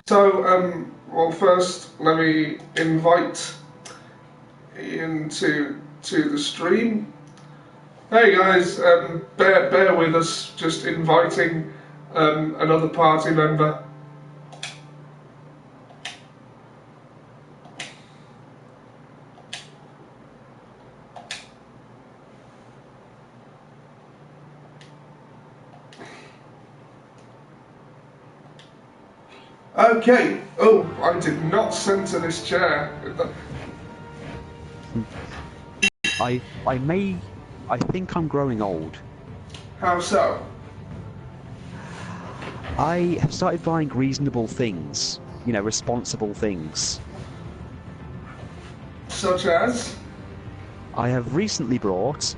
So, well, first, let me invite Ian to the stream. Hey guys, bear with us, just inviting another party member. Okay. Oh, I did not center this chair. I think I'm growing old. How so? I have started buying reasonable things. You know, responsible things. Such as? I have recently brought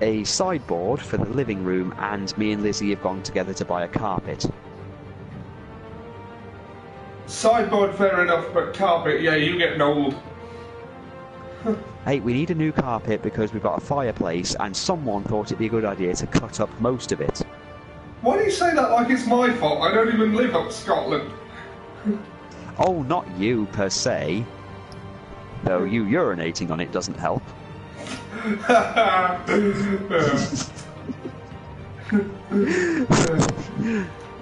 a sideboard for the living room, and me and Lizzie have gone together to buy a carpet. Sideboard, fair enough, but carpet, yeah, you're getting old. Hey, we need a new carpet because we've got a fireplace, and someone thought it'd be a good idea to cut up most of it. Why do you say that like it's my fault? I don't even live up Scotland. Oh, not you, per se. Though you urinating on it doesn't help. You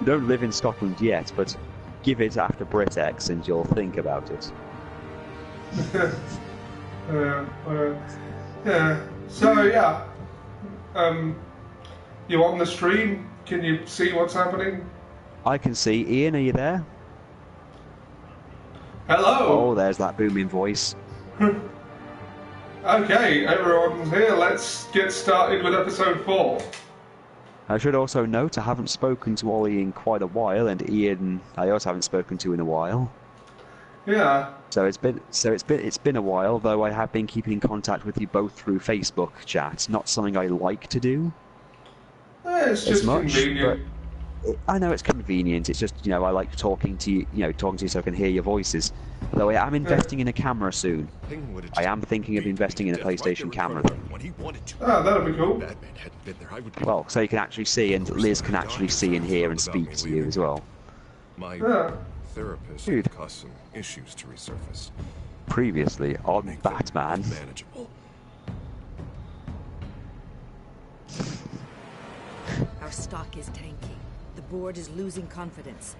don't live in Scotland yet, but give it after Britex and you'll think about it. Yeah. So, yeah. You on the stream? Can you see what's happening? I can see. Ian, are you there? Hello! Oh, there's that booming voice. Okay, everyone's here. Let's get started with episode 4. I should also note I haven't spoken to Ollie in quite a while, and Ian I also haven't spoken to in a while. Yeah. So it's been a while, though I have been keeping in contact with you both through Facebook chat. Not something I like to do. It's just convenient. But I know it's convenient. It's just, you know, I like talking to you, talking to you so I can hear your voices. Though I am investing in a camera soon. I am thinking of investing in a PlayStation camera. Oh, that'd be cool. Well, so you can actually see, and Liz can actually see and hear and speak to you as well. My therapist caused some issues to resurface. Previously on Batman. Manageable. Our stock is tanking. The board is losing confidence.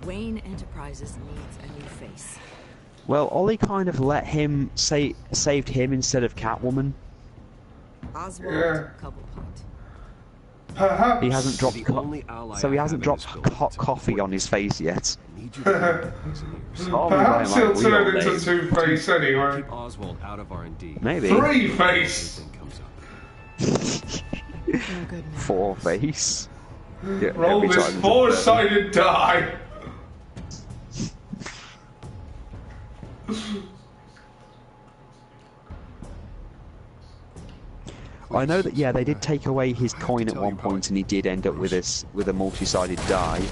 Wayne Enterprises needs a new face. Well, Ollie kind of let him saved him instead of Catwoman. Oswald Cobblepot. Perhaps. He hasn't dropped he hasn't dropped hot coffee on his face yet. Perhaps he'll turn into Two-Face anyway. Keep Oswald out of R&D. Maybe. Three-Face. Four-Face. Yeah, Roll this four-sided die. I know that, yeah, they did take away his coin at one point, and he did end up with a multi-sided die.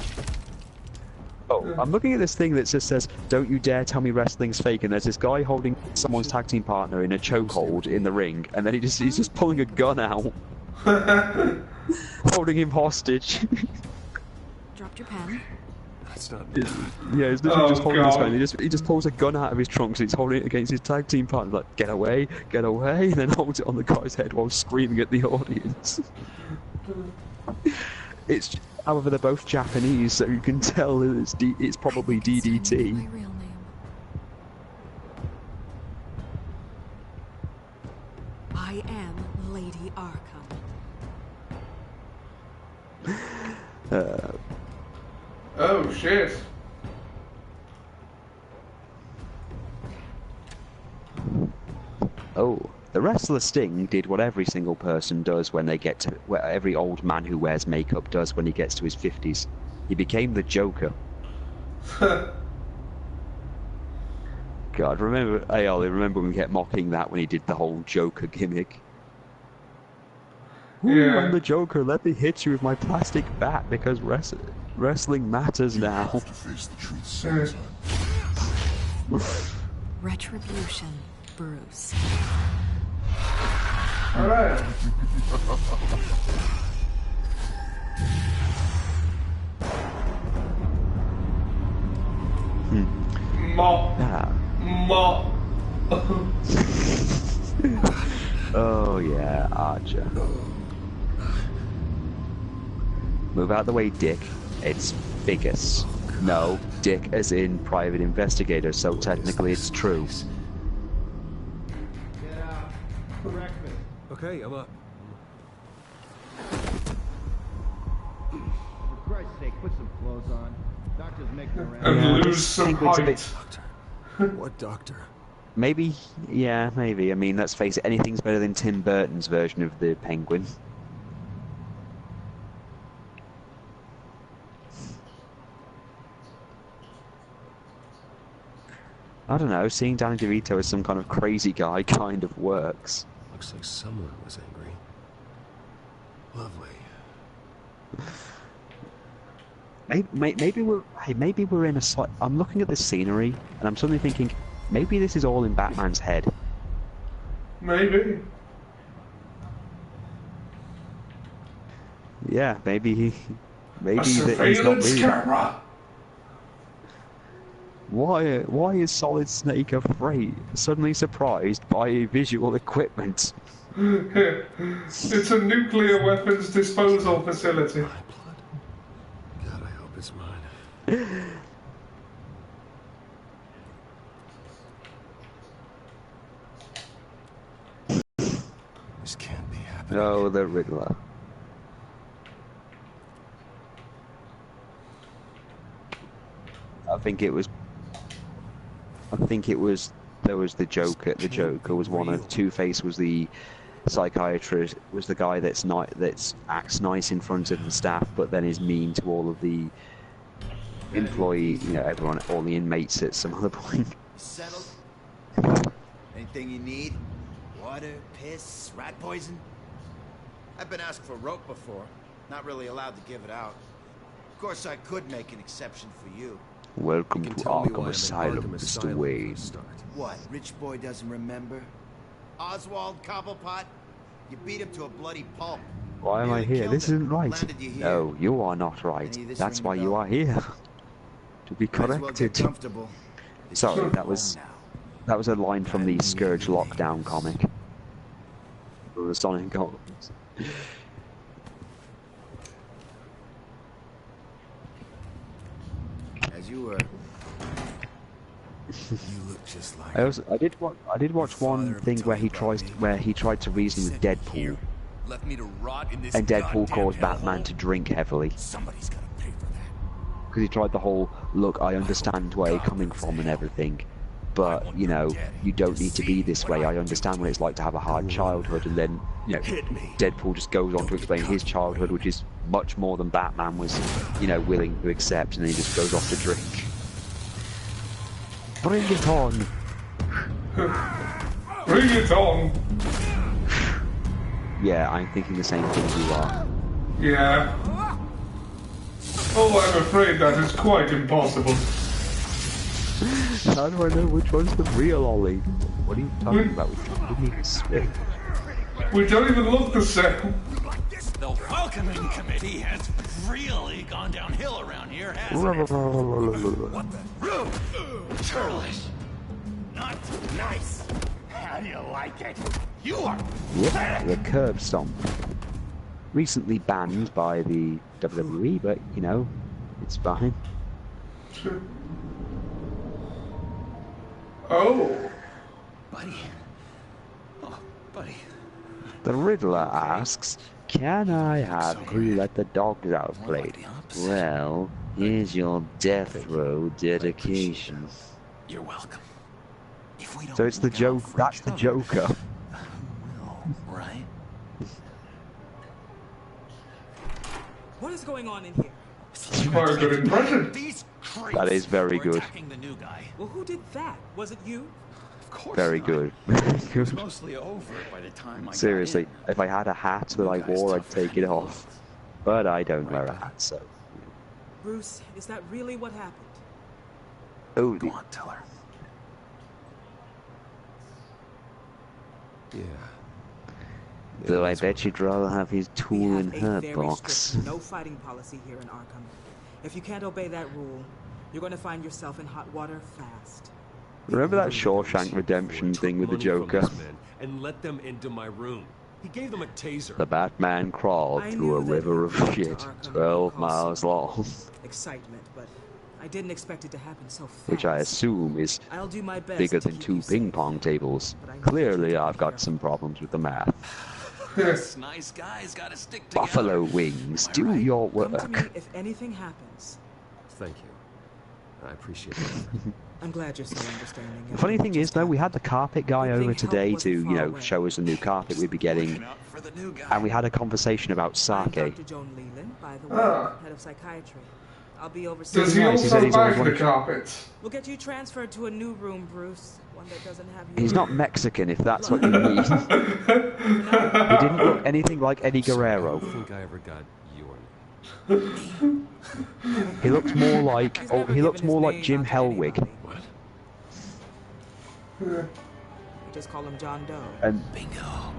Oh, I'm looking at this thing that just says, "Don't you dare tell me wrestling's fake," and there's this guy holding someone's tag team partner in a chokehold in the ring, and then he's just pulling a gun out. Holding him hostage. Dropped your pen. That's not. Yeah, he's literally just holding his gun. He just pulls a gun out of his trunk, and he's holding it against his tag team partner, like, get away, and then holds it on the guy's head while screaming at the audience. However, they're both Japanese, so you can tell it's probably DDT. My real name. I am Lady Arkham. Oh shit. Oh, the wrestler Sting did what every single person does when they get to... every old man who wears makeup does when he gets to his 50s. He became the Joker. God, remember when we kept mocking that when he did the whole Joker gimmick? Ooh, Yeah. I'm the Joker, let me hit you with my plastic bat because wrestling matters now. Retribution, Bruce. Alright. Ma. Ah. Ma. Oh yeah, Archer. Move out the way, Dick. It's Bigus. No, Dick as in private investigator, so technically it's true. Get out. Breakfast. Okay, I'm up. For Christ's sake, put some clothes on. Doctor's making around. And Yeah, lose some it's a bit- height. What doctor? Maybe, yeah, maybe. I mean, let's face it, anything's better than Tim Burton's version of the Penguin. I don't know, seeing Danny DeVito as some kind of crazy guy kind of works. Looks like someone was angry. Lovely. Maybe we're in a slight... I'm looking at this scenery, and I'm suddenly thinking, maybe this is all in Batman's head. Maybe. Yeah, maybe A that he's not surveillance really... camera. Why is Solid Snake afraid, suddenly surprised by visual equipment? It's a nuclear weapons disposal facility. My blood. God, I hope it's mine. This can't be happening. Oh, the Riddler. I think it was. There was the Joker. The Joker was one of Two-Face was the psychiatrist. Was the guy that's acts nice in front of the staff, but then is mean to all of the employee. You know, everyone, all the inmates at some other point. Settled? Anything you need? Water, piss, rat poison? I've been asked for rope before. Not really allowed to give it out. Of course, I could make an exception for you. Welcome You to can tell me why I'm Arkham in Asylum, Arkham Mr. Asylum for Wayne. a start. What, rich boy doesn't remember? Oswald Cobblepot? You beat him to a bloody pulp. Why am I Nearly here? killed This him. isn't right. Landed you here. No, you are not right. Any of this That's ring why a you bell? are here. To be Might as well get corrected. comfortable. This Sorry, is that was a line from the Scourge Lockdown comic. Or the Sonic comics. As you were. You look just like I did watch one thing where he tried to reason with Deadpool, Left me to rot in this and Deadpool goddamn caused Batman hellhole. to drink heavily Somebody's gotta pay for that. because he tried the whole look. I understand where you're coming from and everything, but you know you don't need to be this way. I understand what it's like to have a hard childhood, and then you know Deadpool just goes on to explain his childhood, which is much more than Batman was, you know, willing to accept, and then he just goes off to drink. Bring it on! Bring it on. Yeah, I'm thinking the same thing you are. Yeah. Oh, I'm afraid that is quite impossible. How do I know which one's the real Ollie? What are you talking about? We need to spit. We don't even look the same. The welcoming committee has really gone downhill around here, hasn't it? What the? Churlish. Not nice. How do you like it? You are. Yep, the curb stomp. Recently banned by the WWE, but you know, it's fine. Oh. Buddy. Oh, buddy. The Riddler asks, "Can I have Who Let the Dogs Out played?" Well, here's your death row dedication. You're welcome. If we don't So it's the look out joke. for That's each the other, Joker. who will, right? What is going on in here? That's quite a good impression. These creeps That is very were good. attacking the new guy. Well, who did that? Was it you? Of course Very not. good. It was mostly over by the time I Seriously, got in. if I had a hat that I wore, I'd take it off. But I don't wear a hat, so. Bruce, is that really what happened? Oh, Go on, tell her. Yeah. though I bet you'd rather have his We tool in have her a very box. strict no fighting policy here in Arkham. If you can't obey that rule, You're going to find yourself in hot water fast. Remember that Shawshank Redemption thing with the Joker? And let them into my room. He gave them a taser. The Batman crawled I through knew a that river he of would come to shit, Arkham 12 and miles cause long. Excitement, but I didn't expect it to happen so fast. Which I assume is I'll do my best bigger to than keep 2 you safe, ping pong tables. but I need Clearly, you to I've be got careful. some problems with the math. This nice guy's gotta stick together. Buffalo Wings, Am I do right? your Come to me work. if anything happens. Thank you. I appreciate it. I'm glad you're so understanding. The funny thing is, though, we had the carpet guy Good thing over help today to, wasn't you far know, away. show us the new carpet we'd be getting, Looking out for the new guy. and we had a conversation about I'm sake. Dr. Joan Leland, by the way, Ah. head of psychiatry. I'll be overseeing. Does he Nice, he said also he's buy always for the wanted- carpets? We'll get you transferred to a new room, Bruce. One that doesn't have you. He's not Mexican, if that's what you mean. He didn't look anything like Eddie I Guerrero. don't think I ever got your name. He looks more like, He's oh, never he looks given his more like name Jim out to Hellwig. anybody. What? We just call him John Doe. And Bingo.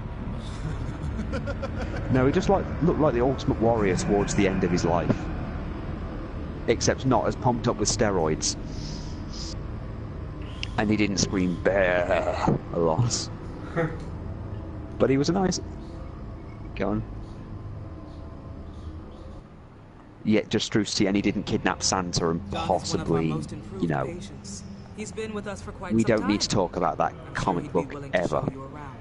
no, he just looked like the Ultimate Warrior towards the end of his life, except not as pumped up with steroids. And he didn't scream "bear" a lot. But he was a nice. Go on. Yeah, just Strusty, and he didn't kidnap Santa and John is one of our possibly, most improved you know. patients. He's been with us for quite We some don't time. need to talk about that I'm sure comic he'd be book willing to ever. show you around.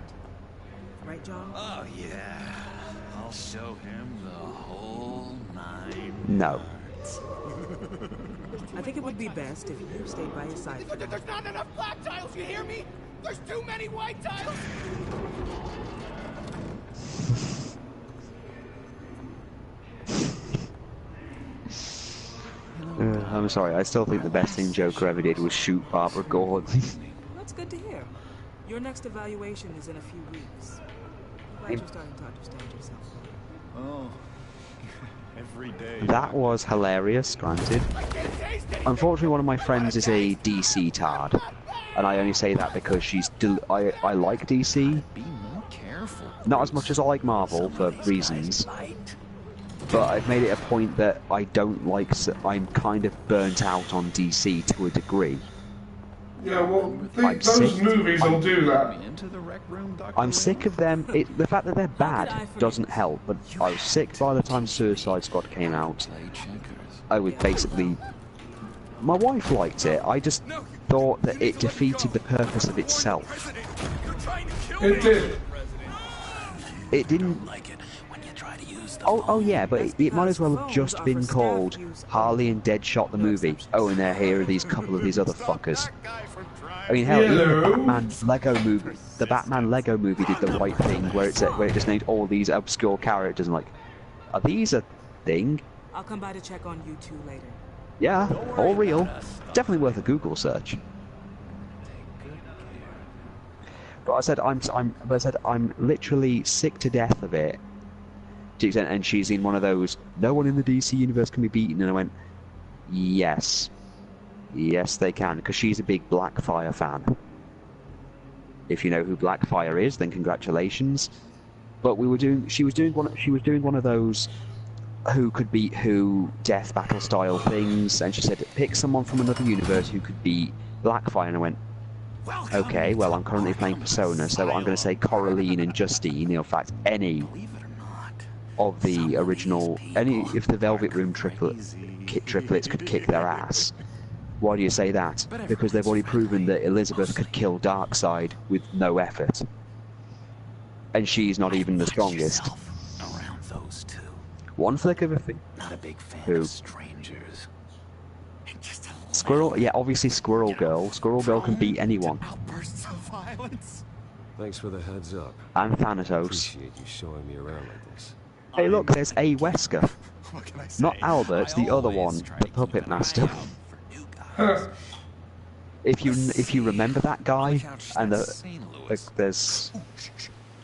Right, John? Oh, yeah. I'll show him the whole 9 No. yards. I think it would be best if you stayed by his side. for now. There's not enough black tiles, you hear me? There's too many white tiles! I'm sorry, I still think the best thing Joker ever did was shoot Barbara Gordon. That's good to hear. Your next evaluation is in a few weeks. I'm glad you're starting to understand yourself. Oh. Every day. That was hilarious, granted. Unfortunately, one of my friends is a DC tard, and I only say that because I like DC, Be more careful. not as much as I like Marvel for reasons, but I've made it a point that I don't like. I'm kind of burnt out on DC to a degree. Yeah, well, I'm those sick. movies will do that. Into the rec room, Dr. I'm sick of them. The fact that they're bad doesn't help, but I was sick by the time Suicide Squad came out. I was basically... My wife liked it, I just thought that it defeated the purpose of itself. It did. It didn't... Like it when you try to use the Oh yeah, but it might as well have just been called Harley and Deadshot the movie. Oh, and here are these couple of these other fuckers. I mean, hell, even the Batman Lego movie, did the right thing, where it just named all these obscure characters and like, are these a thing? I'll come by to check on you two later. Yeah, all real. Definitely worth a Google search. But I said I'm literally sick to death of it. To the extent, and she's in one of those. No one in the DC universe can be beaten, and I went, yes, yes they can, because she's a big Blackfire fan. If you know who Blackfire is, then congratulations. But she was doing one of those who could beat who death battle style things, and she said pick someone from another universe who could beat Blackfire, and I went, okay, well I'm currently playing Persona, so I'm going to say Coraline and Justine. In fact, any of the original, if the Velvet Room triplets could kick their ass. Why do you say that? Because they've already proven that Elizabeth could kill Darkseid with no effort, and she's not even the strongest. Around those two. One flick of a finger. Not a big fan Who? of strangers. Just a Squirrel, yeah, obviously Squirrel Girl. Squirrel Girl can beat anyone. Outbursts of violence. Thanks for the heads up. And Thanatos. Appreciate you showing me around like this. Hey, look, there's a Wesker. What can I say? Not Albert, the other one, the Puppet Master. If you remember that guy, and there's His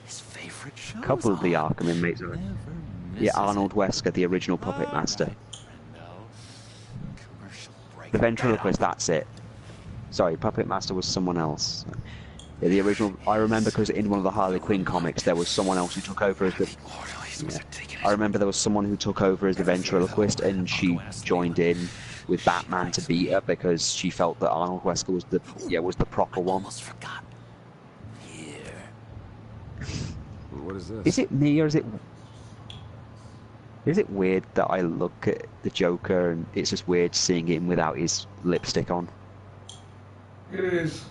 favorite a couple of the Arkham inmates. Yeah, Arnold Wesker, the original Puppet Master. The ventriloquist, that's it. Sorry, Puppet Master was someone else. Yeah, the original, I remember because in one of the Harley Quinn comics there was someone else who took over as the... Yeah. I remember there was someone who took over as the ventriloquist and she joined in. with Batman to beat her because she felt that Arnold Wesker was the proper one. Almost forgot. Here. What is this? Is it me or is it weird that I look at the Joker and it's just weird seeing him without his lipstick on? It is.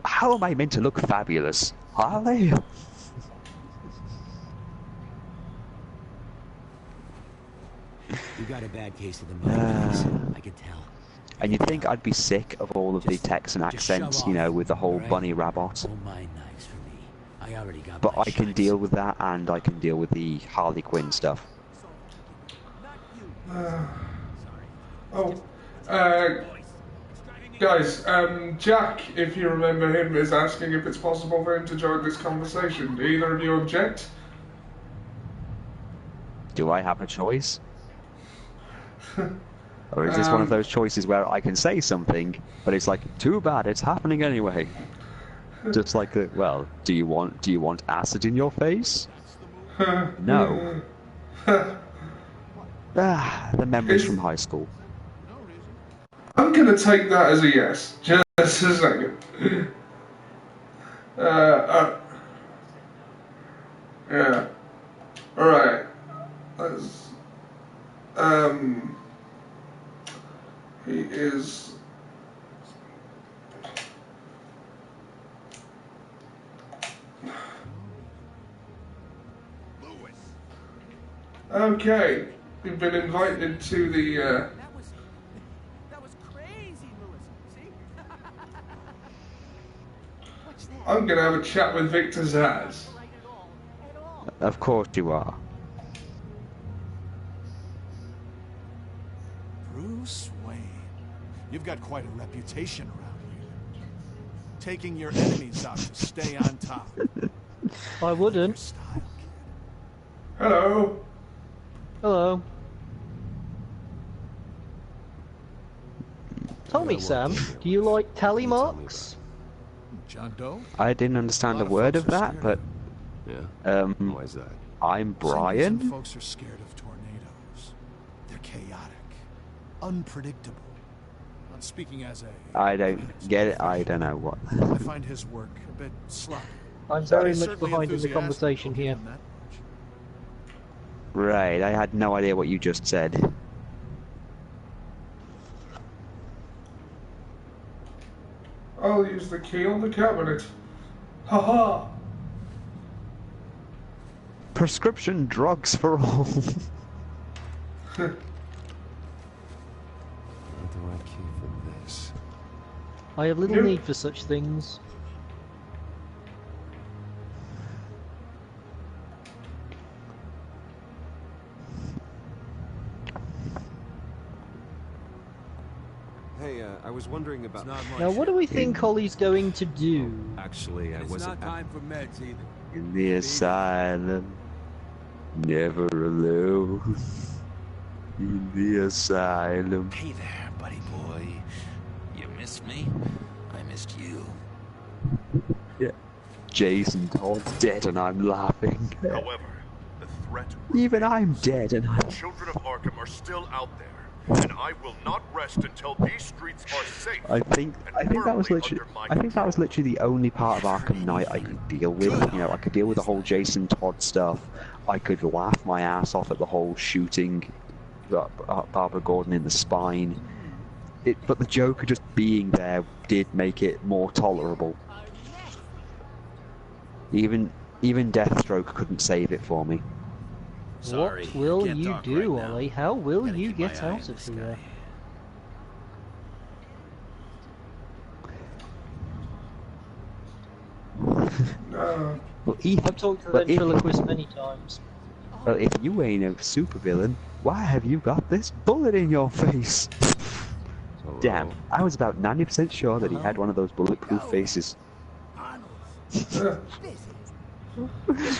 How am I meant to look fabulous? Harley? You got a bad case of the mind, I can tell. And you'd think I'd be sick of all of the Texan accents, you know, with the whole bunny rabbit. Don't mind knives for me. I already got But my I can shots. deal with that, and I can deal with the Harley Quinn stuff. Guys, Jack, if you remember him, is asking if it's possible for him to join this conversation. Do either of you object? Do I have a choice? Or is this one of those choices where I can say something, but it's like, too bad, it's happening anyway? Just like, well, do you want acid in your face? No. The memories from high school. I'm gonna take that as a yes. Just a second. Yeah. Alright. Let's, he is... Okay. We've been invited to the, That was crazy, Lewis. See? What's that? I'm gonna have a chat with Victor Zaz. Of course you are. Bruce Wayne, you've got quite a reputation around here. Taking your enemies out to stay on top. I wouldn't. Hello. Hello. Tell me, Sam, do you like tally marks? John Doe? I didn't understand a word of that, but Why is that? I'm Some Brian. folks are scared of tornadoes. They're chaotic, unpredictable. I'm speaking as a... I don't get it. I don't know what. I find his work a bit sloppy. I'm very He's much certainly behind in the enthusiastic, conversation I'll give here. him that much. Right, I had no idea what you just said. I'll use the key on the cabinet. Haha. Prescription drugs for all. What do I keep from this? I have little need for such things. Hey, I was wondering about... Now, what do we think Holly's going to do? Actually, I wasn't... It's not time for meds either. In the asylum, never alone. In the asylum. Hey there, buddy boy. You missed me? I missed you. Yeah. Jason Todd's dead and I'm laughing. However, the threat... Even I'm dead and I'm... Children of Arkham are still out there, and I will not rest until these streets are safe. I think that was literally the only part of Arkham Knight I could deal with. You know, I could deal with the whole Jason Todd stuff. I could laugh my ass off at the whole shooting Barbara Gordon in the spine. But the Joker just being there did make it more tolerable. Even Deathstroke couldn't save it for me. Sorry, What will can't you talk do, right now. Ollie? How will Gotta you keep my get eye out on of this here? No. Well, I've talked to the ventriloquist many times. Well, if you ain't a supervillain, why have you got this bullet in your face? Damn, I was about 90% sure that he had one of those bulletproof faces. It's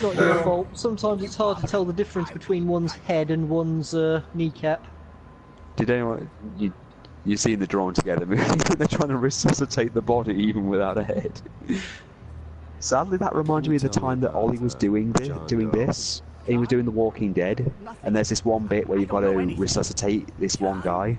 not your fault. Sometimes it's hard to tell the difference between one's head and one's kneecap. Did anyone... You seen the Drawn Together movie when they're trying to resuscitate the body even without a head? Sadly, that reminded me of the time that Ollie was doing this. he was doing The Walking Dead, and there's this one bit where you've got to resuscitate this one guy,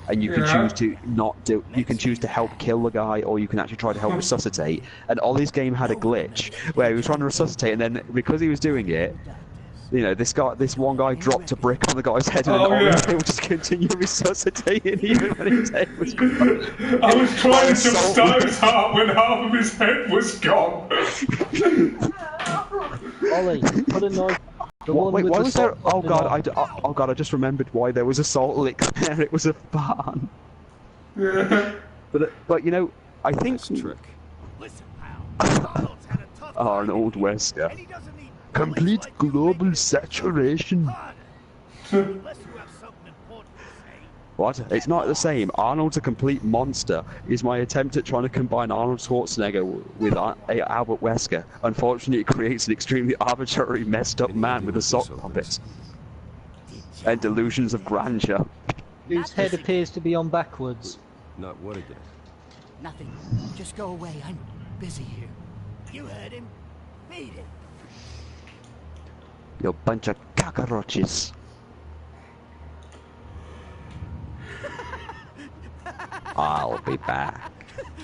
and you can choose to not do. You can choose to help kill the guy, or you can actually try to help resuscitate. And Ollie's game had a glitch where he was trying to resuscitate, and then because he was doing it, you know, this one guy dropped a brick on the guy's head, and Ollie was able to just continue resuscitating even when his head was gone. I was trying to jumpstart his heart when half of his head was gone. Ollie, put a knife. Wait, why was there? Oh god, I just remembered why there was a salt lick there. It was a barn. Yeah. But you know, I think. Arnold Wesker. Complete global saturation. What? It's not the same. Arnold's a complete monster. Is my attempt at trying to combine Arnold Schwarzenegger with Albert Wesker. Unfortunately, it creates an extremely arbitrary, messed up man with a sock puppet. And delusions of grandeur. Whose head appears to be on backwards. Not what again? Nothing. Just go away. I'm busy here. You heard him. Beat it. You bunch of cockroaches. I'll be back.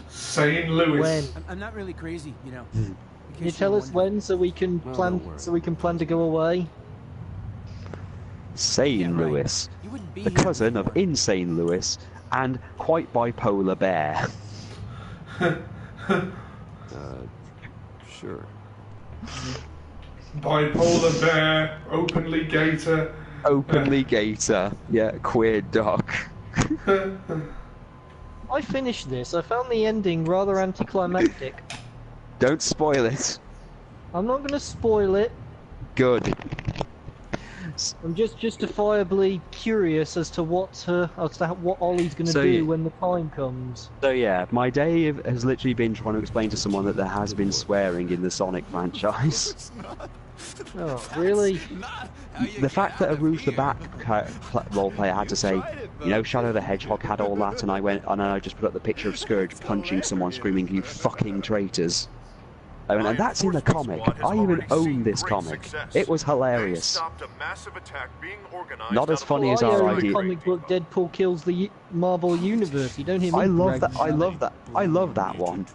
St. Louis. When? I'm not really crazy, you know. Can you tell us when, so we can plan? So we can plan to go away. St. Louis, the cousin of Insane Louis and quite bipolar bear. Sure. Bipolar bear, openly gator. Openly gator, yeah, queer dog. I finished this. I found the ending rather anticlimactic. Don't spoil it. I'm not going to spoil it. Good. I'm just justifiably curious as to what Ollie's going to do when the time comes. So yeah, my day has literally been trying to explain to someone that there has been swearing in the Sonic franchise. Oh, really? The fact that a Rouge the Bat roleplayer had to say, you know, Shadow the Hedgehog had all that, and I just put up the picture of Scourge punching someone, screaming, "You fucking traitors!" And that's in the comic. I even own this comic. It was hilarious. Not as funny as our idea. The comic book Deadpool kills the Marvel Universe. You don't hear me. I love that. I love that one.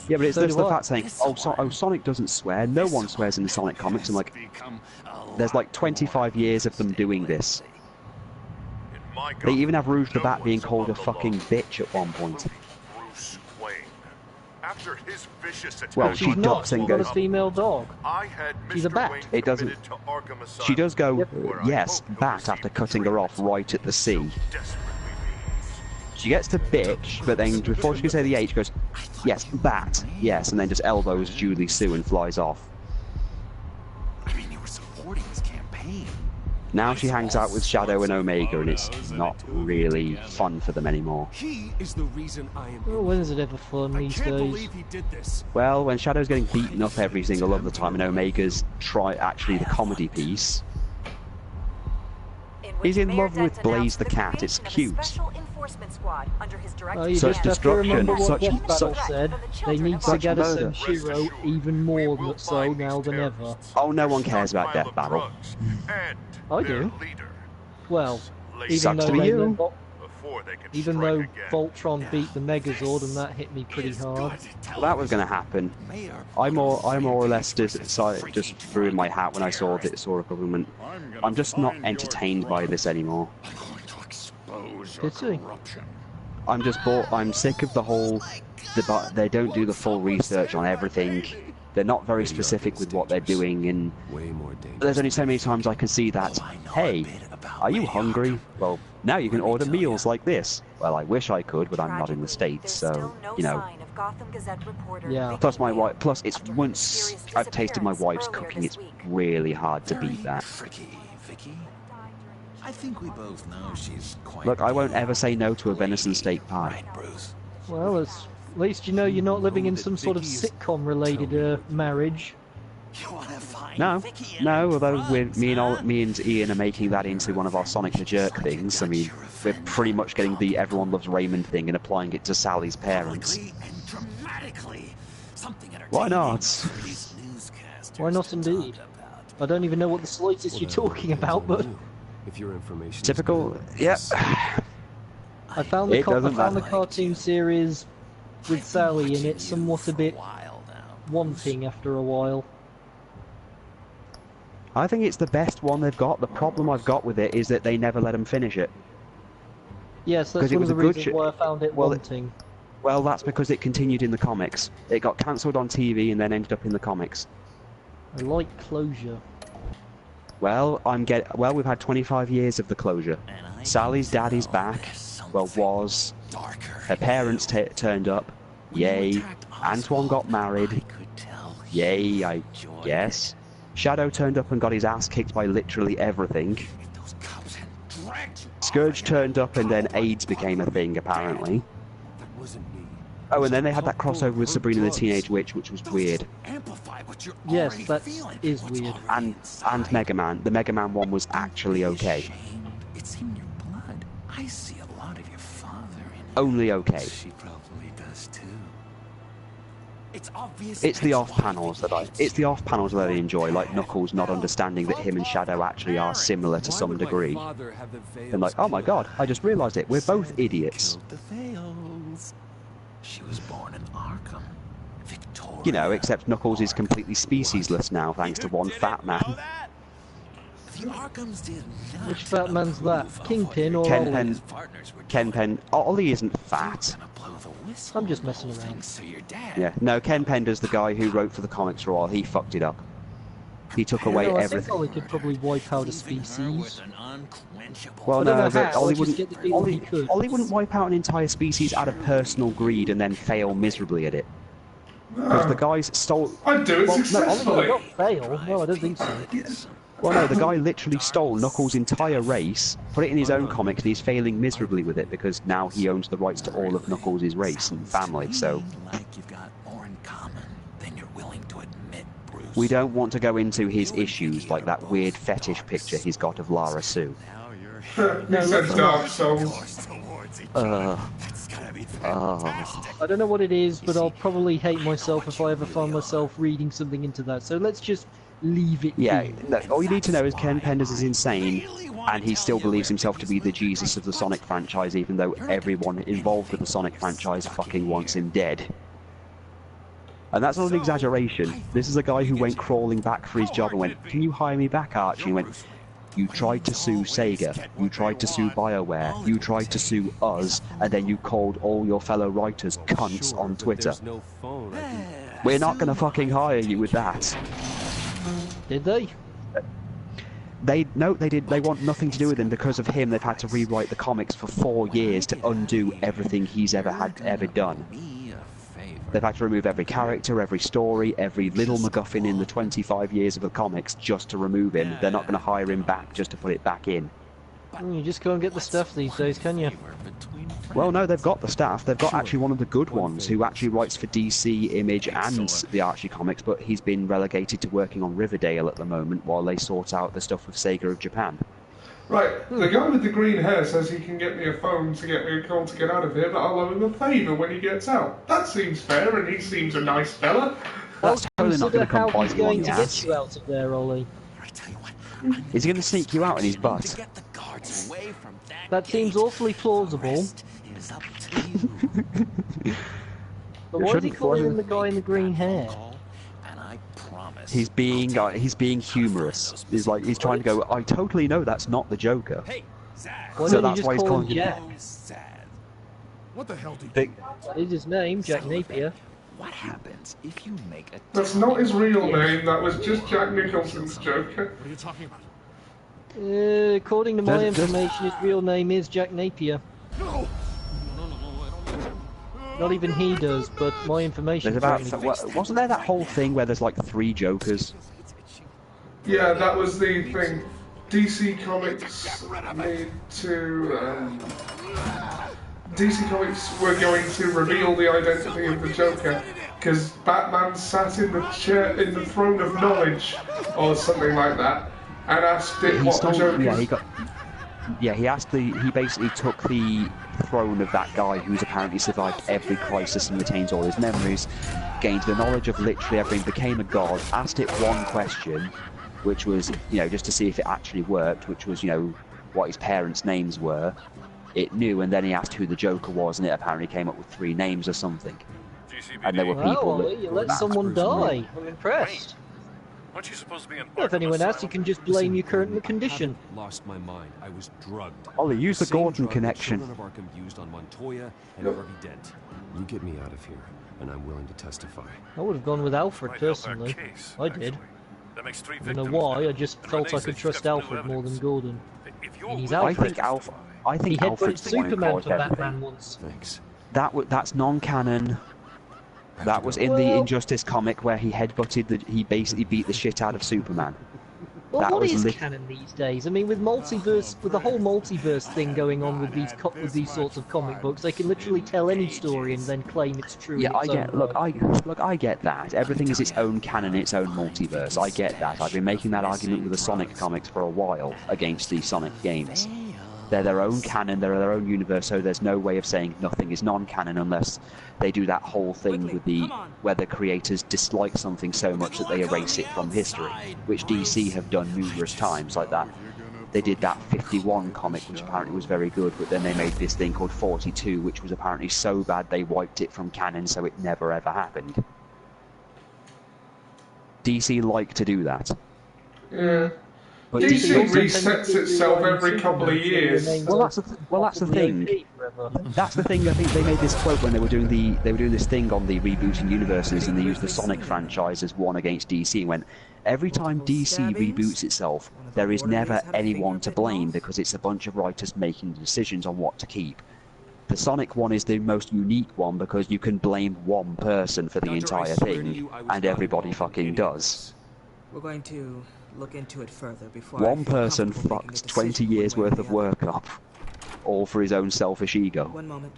Yeah, but it's just the fact saying, oh, Sonic doesn't swear. No one swears in the Sonic comics, and like, there's like 25 years of them doing this. They even have Rouge the Bat being called a fucking bitch at one point. After his vicious attack, well, she ducks and goes. She's a female dog. She's a bat. It doesn't. She does go, yes, bat, after cutting her off right at the sea. She gets to bitch, but then before she can say the H, goes, yes, bat, yes, and then just elbows Julie Sue and flies off. I mean, you were supporting his campaign. Now she hangs out with Shadow and Omega, and it's not really fun for them anymore. He is the reason I am. Oh, when is it ever fun these days? Believe he did this. Well, when Shadow's getting beaten up every single other time, and Omega's actually the comedy piece. He's in love with Blaze the cat. It's cute. Such destruction, such said. They need to get us and Shiro even more so now than ever. Oh, no one cares about Death Battle. I do. Well, even though Voltron beat the Megazord, and that hit me pretty hard. Well, that was going to happen. I more or less just threw in my hat when I saw a government. I'm just not entertained by this anymore. I'm just bored. I'm sick of the whole. They don't do the full research on everything. They're not very specific with what they're doing, and there's only so many times I can see that. Hey, are you hungry? Well, now you can order meals like this. Well, I wish I could, but I'm not in the States, so you know. Yeah. Plus my wife. Plus, it's once I've tasted my wife's cooking, it's really hard to beat that. I think we both know she's quite. Look, I won't ever say no to a venison steak pie. Well, at least you know you're not living in some sort of sitcom-related marriage. No, although me and Ian are making that into one of our Sonic the Jerk things. I mean, we're pretty much getting the Everyone Loves Raymond thing and applying it to Sally's parents. Why not? Why not indeed? I don't even know what the slightest you're talking about, but... If your information Typical, yep. I found the cartoon series with Sally in it somewhat a bit wanting after a while. I think it's the best one they've got. The problem I've got with it is that they never let them finish it. Yes, that's one of the reasons why I found it wanting. Well, that's because it continued in the comics. It got cancelled on TV and then ended up in the comics. I like closure. Well, we've had 25 years of the closure. Sally's dad is back. Well, was. Her parents turned up. Yay. Antoine got married. Yay, I guess. Shadow turned up and got his ass kicked by literally everything. Scourge turned up and then AIDS became a thing, apparently. Oh, and then they had that crossover with Sabrina the Teenage Witch, which was weird. Yes, that is weird. And Mega Man. The Mega Man one was actually okay. It's in your blood. I see a lot of your father in it. Only okay. She probably does too. It's obvious. It's the off panels that I enjoy, like Knuckles not understanding that him and Shadow actually are similar to some degree. And like, oh my god, I just realised it. We're both idiots. She was born in Arkham. Victoria. You know, except Knuckles is completely speciesless now, thanks to one fat man. The Arkhams did not. Which fat man's that? Kingpin or Ollie? Kenpen. Ollie isn't fat. I'm just messing around. Yeah, no, Kenpen's the guy who wrote for the comics for a while. He fucked it up. He took away everything. I think Ollie could probably wipe out a species. Well, no, but Ollie wouldn't wipe out an entire species out of personal greed and then fail miserably at it. Because the guys stole... I'd do it successfully! No, not fail. No, I don't think so. Well, no, the guy literally stole Knuckles' entire race, put it in his own comics, and he's failing miserably with it because now he owns the rights to all of Knuckles' race and family, so... We don't want to go into his issues, like that weird fetish picture he's got of Lara Sue. He said Dark Souls. I don't know what it is, but I'll probably hate myself if I ever find myself reading something into that, so let's just leave it be. No, all you need to know is Ken Penders is insane, and he still believes himself to be the Jesus of the Sonic franchise, even though everyone involved with the Sonic franchise fucking wants him dead. And that's not an exaggeration. This is a guy who went crawling back for his job and went, "Can you hire me back, Archie?" And he went, "You tried to sue Sega, you tried to sue BioWare, you tried to sue us, and then you called all your fellow writers cunts on Twitter. We're not gonna fucking hire you with that." Did they? No, they did. They want nothing to do with him. Because of him, they've had to rewrite the comics for 4 years to undo everything he's ever done. They've had to remove every character, every story, every little MacGuffin in the 25 years of the comics just to remove him. They're not going to hire him back just to put it back in. You just can't get the stuff these days, can you? Well, no, they've got the staff. They've got actually one of the good ones who actually writes for DC, Image, and the Archie comics, but he's been relegated to working on Riverdale at the moment while they sort out the stuff with Sega of Japan. Right, the guy with the green hair says he can get me a phone to get me a call to get out of here, but I'll owe him a favour when he gets out. That seems fair, and he seems a nice fella. That's totally not going to come bite you on the ass. Get you out of there, Ollie. Is he going to sneak you out in his butt? That seems awfully plausible. But why is he calling him the guy in the green hair? He's being humorous. He's trying to go, "I totally know that's not the Joker." So that's why he's calling him Jack. What the hell did That is his name, Jack Napier. What happens if you make a... That's not his real name, that was just Jack Nicholson's Joker. What are you talking about? According to my information, his real name is Jack Napier. No! Not even he does, but my information... Wasn't there that whole thing where there's like 3 Jokers? Yeah, that was the thing. DC Comics need to... DC Comics were going to reveal the identity of the Joker because Batman sat in the chair in the throne of knowledge or something like that and asked it what the Joker... He basically took the throne of that guy who's apparently survived every crisis and retains all his memories, gained the knowledge of literally everything, became a god, asked it one question, which was, you know, just to see if it actually worked, which was, you know, what his parents' names were. It knew, and then he asked who the Joker was, and it apparently came up with 3 names or something. And there were people that... you let someone die. I'm impressed. Aren't you supposed to be Well, if anyone asks, you can just blame your current condition. Lost my mind. I was drugged. Ollie, use the Gordon connection. Children of Arkham used on Montoya and Harvey Dent. You get me out of here, and I'm willing to testify. I would have gone with Alfred personally. I did. I don't know why. I just felt I could trust Alfred more than Gordon. And he's Alfred. I think he Alfred's the one who Superman caused for everything. Batman once. Thanks. That's non-canon. That was in the Injustice comic where he headbutted. He basically beat the shit out of Superman. Well, that what was is canon these days? I mean, with multiverse, with the whole multiverse thing going on with these sorts of comic books, they can literally tell any story and then claim it's true. Yeah, in its I get. own right. Look, I get that. Everything is its own canon, its own multiverse. I get that. I've been making that argument with the Sonic comics for a while against the Sonic games. They're their own canon, they're their own universe, so there's no way of saying nothing is non-canon unless they do that whole thing with where the creators dislike something so much that they erase it from history, which DC have done numerous times like that. They did that 51 comic, which apparently was very good, but then they made this thing called 42, which was apparently so bad they wiped it from canon, so it never ever happened. DC like to do that. Yeah. But DC resets itself every couple of years. Well, that's the thing. That's the thing. I think they made this quote when they were doing this thing on the rebooting universes, and they used the Sonic franchise as one against DC. And went, every time DC reboots itself, there is never anyone to blame because it's a bunch of writers making decisions on what to keep. The Sonic one is the most unique one because you can blame one person for the entire thing, and everybody fucking does. We're going to look into it further before one person fucked 20 years worth of work up, all for his own selfish ego. One moment.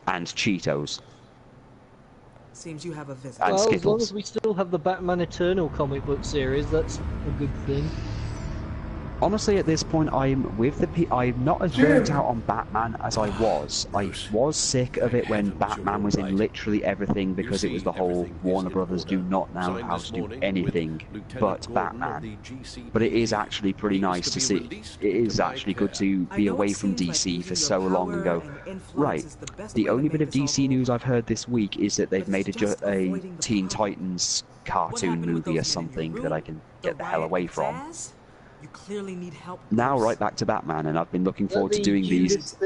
And Cheetos. Seems you have a visit. And well, Skittles. as long as we still have the Batman Eternal comic book series, that's a good thing. Honestly, at this point, I'm not as burnt out on Batman as I was. I was sick of it when Batman was in literally everything because it was the whole Warner Brothers do not know how to do anything but Batman. But it is actually pretty nice to see. It is actually good to be away from DC for so long and go, right, the only bit of DC news I've heard this week is that they've made a Teen Titans cartoon movie or something that I can get the hell away from. You clearly need help. Now right back to Batman, and I've been looking forward to doing these.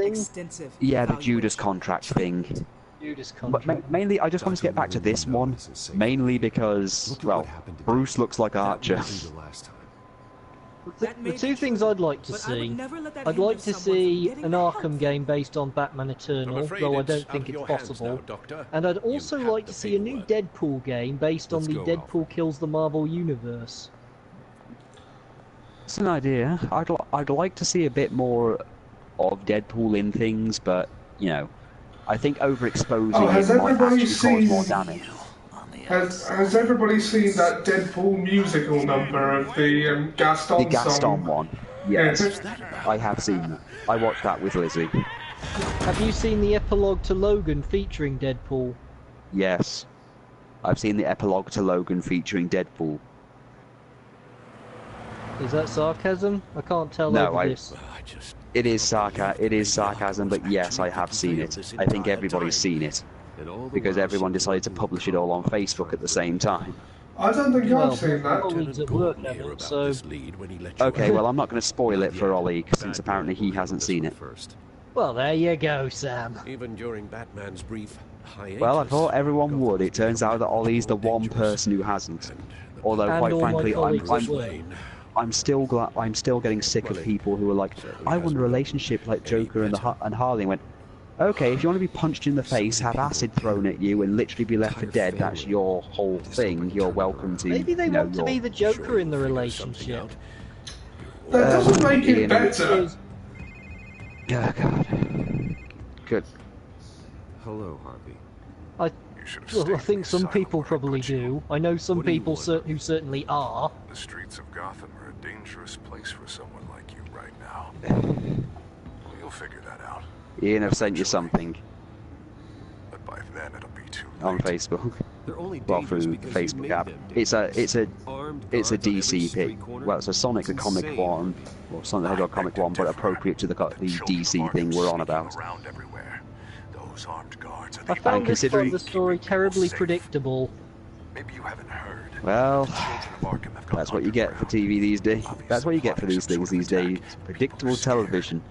Yeah, the Judas contract thing. But mainly, I just wanted to get back to this one, mainly because, well, Bruce looks like Archer. The two things I'd like to see, I'd like to see an Arkham game based on Batman Eternal, though I don't think it's possible. And I'd also like to see a new Deadpool game based on the Deadpool Kills the Marvel Universe. It's an idea. I'd like to see a bit more of Deadpool in things, but you know, I think overexposing it might actually cause more damage. Has everybody seen that Deadpool musical number of the Gaston song? The Gaston one. Yes, I have seen that. I watched that with Lizzie. Have you seen the epilogue to Logan featuring Deadpool? Yes, I've seen the epilogue to Logan featuring Deadpool. Is that sarcasm? I can't tell over this. It is sarcasm, but yes, I have seen it. I think everybody's seen it. Because everyone decided to publish it all on Facebook at the same time. I don't think I've seen that. At work, so... Okay, well, I'm not going to spoil it for Ollie, since apparently he hasn't seen it. Well, there you go, Sam. Even during Batman's brief hiatus. Well, I thought everyone would. It turns out that Ollie's the one person who hasn't. Although, quite frankly, I'm still getting sick of people who are like, I want a relationship like Joker and Harley. And went, okay, if you want to be punched in the face, have acid thrown at you, and literally be left for dead, that's your whole thing. You're welcome to. Maybe they want to be the Joker in the relationship. That doesn't make it better. Oh, God. Good. Hello, Harvey. I think some people probably do. I know some people who certainly are. The streets of Gotham are a dangerous place for someone like you right now. You'll figure that out. Ian have sent you something. But by then it'll be too late. On Facebook. well, through the Facebook app. It's a DC well, it's a Sonic the Comic one, or Sonic the Hedgehog comic one, but appropriate to the DC thing we're on about. I found this part of the story terribly predictable. Maybe you haven't heard. Well, that's what you get for TV these days. That's what you get for these things these days. Predictable television.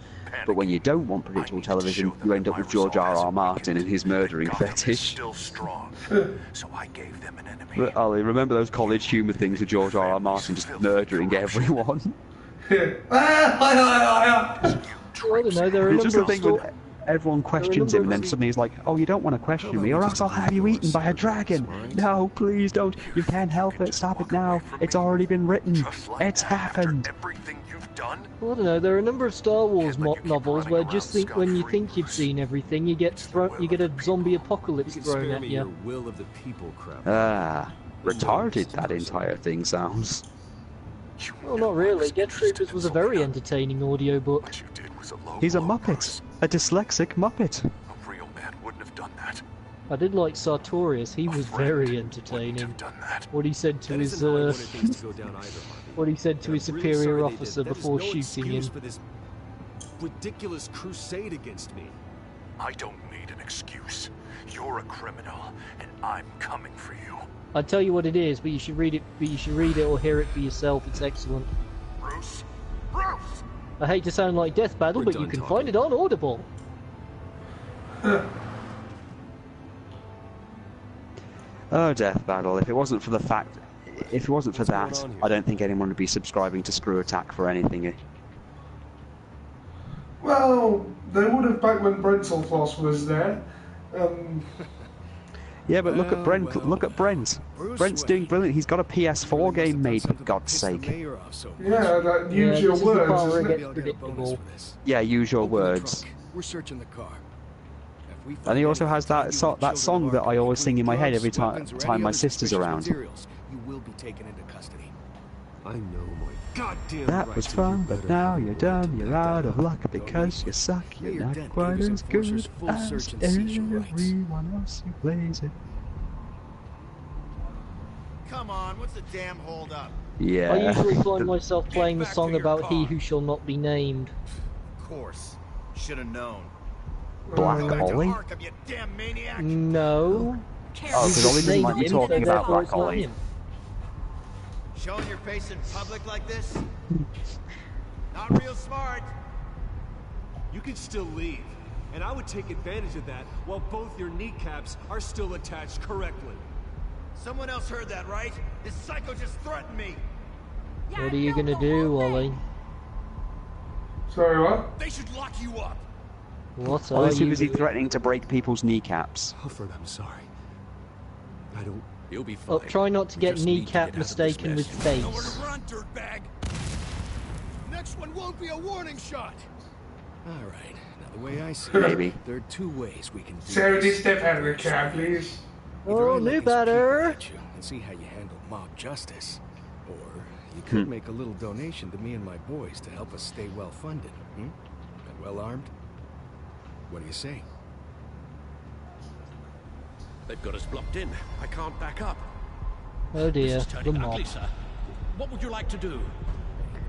But when you don't want predictable television, you end up with George R.R. Martin and his murdering fetish. So I gave them an enemy. Ollie, remember those college humour things with George R.R. Martin just murdering everyone? I don't know, there are it's just the thing with everyone questions him and then suddenly he's like, oh, you don't want to question me or else I'll have you eaten by a dragon. No, please don't. You can't help it. Stop it now. It's already been written. It's happened. Well, I don't know, there are a number of Star Wars novels where just when you think you've seen everything, you get a zombie apocalypse thrown at you. Retarded that entire thing sounds. Well, not really. Get Troopers was a very entertaining audiobook. He's a Muppet. A dyslexic Muppet. A real man wouldn't have done that. I did like Sartorius. He was very entertaining. What he said to his what he said to his superior officer before shooting him. For this ridiculous crusade against me. I don't need an excuse. You're a criminal, and I'm coming for you. I'd tell you what it is, but you should read it. Or hear it for yourself. It's excellent. Bruce. I hate to sound like Death Battle, but you can find it on Audible. Oh, Death Battle! If it wasn't for that, I don't think anyone would be subscribing to Screw Attack for anything. Well, they would have back when Brentalfloss was there. Yeah, but look at Brent. Look at Brent. Brent's doing brilliant. He's got a PS4 game made, for God's sake. Yeah, that use your words, isn't it? Yeah, use your words. We're searching the car. And he also has that song that I always sing in my head every time my sister's around. You will be taken into custody. I know my goddamn That was fun, but now you're done. You're out of luck because you suck. You're not quite as good as everyone else who plays it. Come on, what's the damn hold up? Yeah. I usually find myself playing the song about He Who Shall Not Be Named. Of course. Should have known. Black Ollie? No. Oh, because Ollie doesn't like you talking about Black Ollie. Showing your face in public like this? Not real smart. You can still leave, and I would take advantage of that while both your kneecaps are still attached correctly. Someone else heard that, right? This psycho just threatened me. What are you gonna do, Ollie? Sorry, what? They should lock you up. What are Ollie's too you busy doing? threatening to break people's kneecaps. Alfred, I'm sorry. I don't... You'll be fine. Oh, try not to get kneecap mistaken with face. Run, dirtbag. Next one won't be a warning shot. All right. Now the way I see Maybe. it, there are two ways we can do Sarah, this. step out of the car, please. Oh, new better. And see how you handle mob justice, or you could make a little donation to me and my boys to help us stay well funded. And well armed. What do you say? They've got us blocked in. I can't back up. Oh dear, This is the turning mob. ugly, sir. What would you like to do?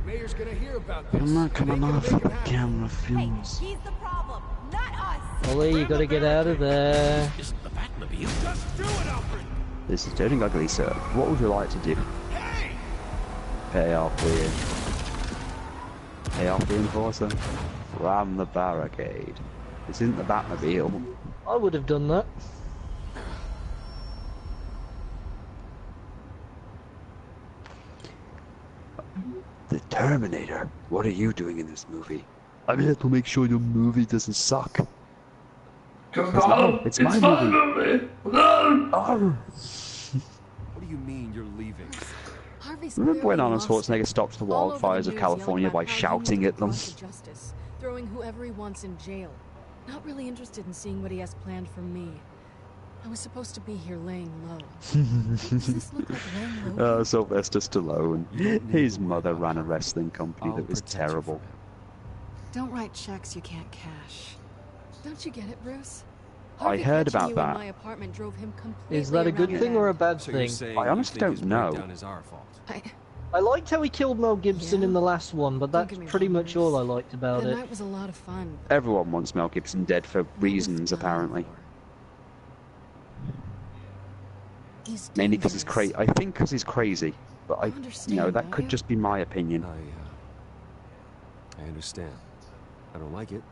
Mayor's gonna hear about this. I'm not coming off the camera films. He's the problem, not us. Ollie, you gotta get out of there. Isn't the Batmobile? Just do it, Alfred. This is turning ugly, sir. What would you like to do? Hey! Pay off the enforcer. Ram the barricade. This isn't the Batmobile. I would have done that. The Terminator. What are you doing in this movie? I'm here to make sure the movie doesn't suck. It's my movie. What do you mean you're leaving? Remember when Arnold Schwarzenegger stopped the wildfires of California by shouting at them? Justice, throwing whoever he wants in jail. Not really interested in seeing what he has planned for me. I was supposed to be here laying low. Does this look like laying low? Sylvester Stallone. His mother ran a wrestling company that was terrible. Don't write checks you can't cash. Don't you get it, Bruce? I heard about that. My apartment drove him completely Is that a good thing or a bad thing? I honestly don't know. I liked how he killed Mel Gibson in the last one, but that's pretty much all I liked about it. That was a lot of fun. Everyone wants Mel Gibson dead for reasons, apparently. Mainly because he's crazy. I think because he's crazy, but that could just be my opinion. I understand. I don't like it,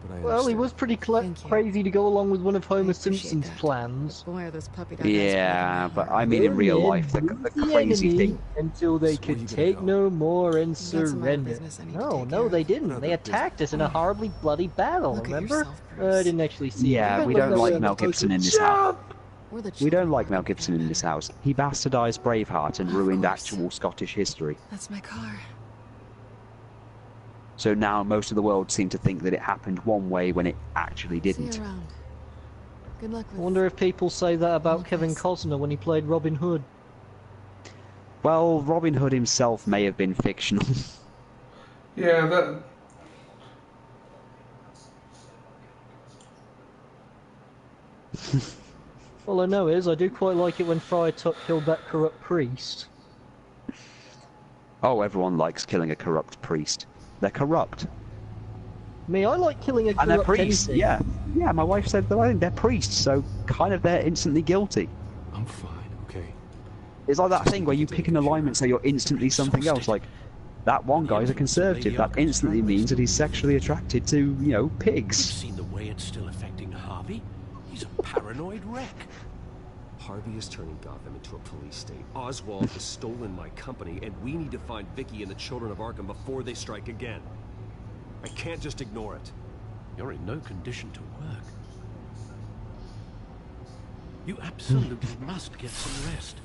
but I understand. Well, he was pretty crazy to go along with one of Homer Simpson's plans. Yeah, but I mean in real life, the crazy thing. Until they could take no more and surrender. No, they didn't. They attacked us in a horribly bloody battle, remember? I didn't actually see it. Yeah, we don't like Mel Gibson in this house. We don't like Mel Gibson in this house. He bastardized Braveheart and ruined actual Scottish history. That's my car. So now most of the world seem to think that it happened one way when it actually didn't. See you around. Good luck with I wonder if people say that about Kevin Costner when he played Robin Hood. Well, Robin Hood himself may have been fictional. Yeah, that... All I know is I do quite like it when Friar Tuck killed that corrupt priest. Oh, everyone likes killing a corrupt priest. They're corrupt. Me, I like killing a corrupt and they're priests. anything. Yeah. My wife said that I think they're priests, so kind of they're instantly guilty. I'm fine, okay? It's like that thing where you pick an alignment so you're instantly something else. Like that one guy's a conservative. That instantly means that he's sexually attracted to, pigs. Seen the way it's still affecting Harvey? He's a paranoid wreck. Harvey is turning Gotham into a police state. Oswald has stolen my company, and we need to find Vicky and the children of Arkham before they strike again. I can't just ignore it. You're in no condition to work. You absolutely must get some rest.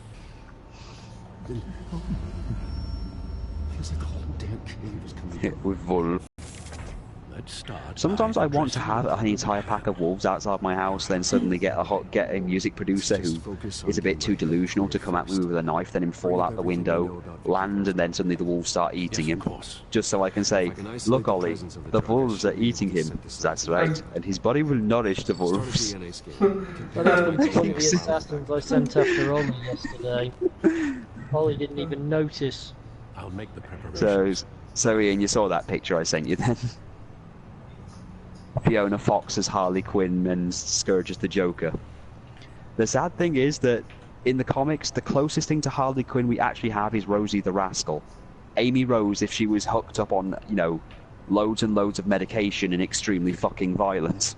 Feels like the whole damn cave is coming down. With Wolf. Sometimes I want to have an entire pack of wolves outside my house, then suddenly get a music producer who is a bit too delusional to come at me with a knife, then him fall out the window, land, and then suddenly the wolves start eating him. Just so I can say, look Ollie, the wolves are eating him. That's right, and his body will nourish the wolves. That's the assassins I sent after Ollie yesterday. Ollie didn't even notice. I'll make the preparation. So Ian, you saw that picture I sent you then? Fiona Fox as Harley Quinn and Scourge as the Joker. The sad thing is that in the comics, the closest thing to Harley Quinn we actually have is Rosie the Rascal. Amy Rose, if she was hooked up on, loads and loads of medication and extremely fucking violent.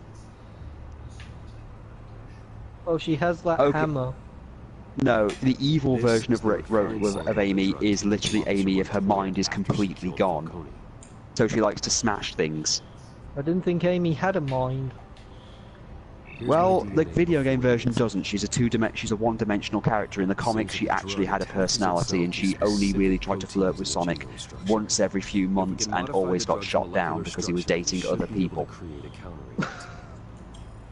Oh, she has that hammer. No, the evil version of Amy is literally Amy if her mind is completely gone. So she likes to smash things. I didn't think Amy had a mind. Well, the video game version doesn't. She's a one-dimensional character. In the comics, she actually had a personality, and she only really tried to flirt with Sonic once every few months, and always got shot down because he was dating other people.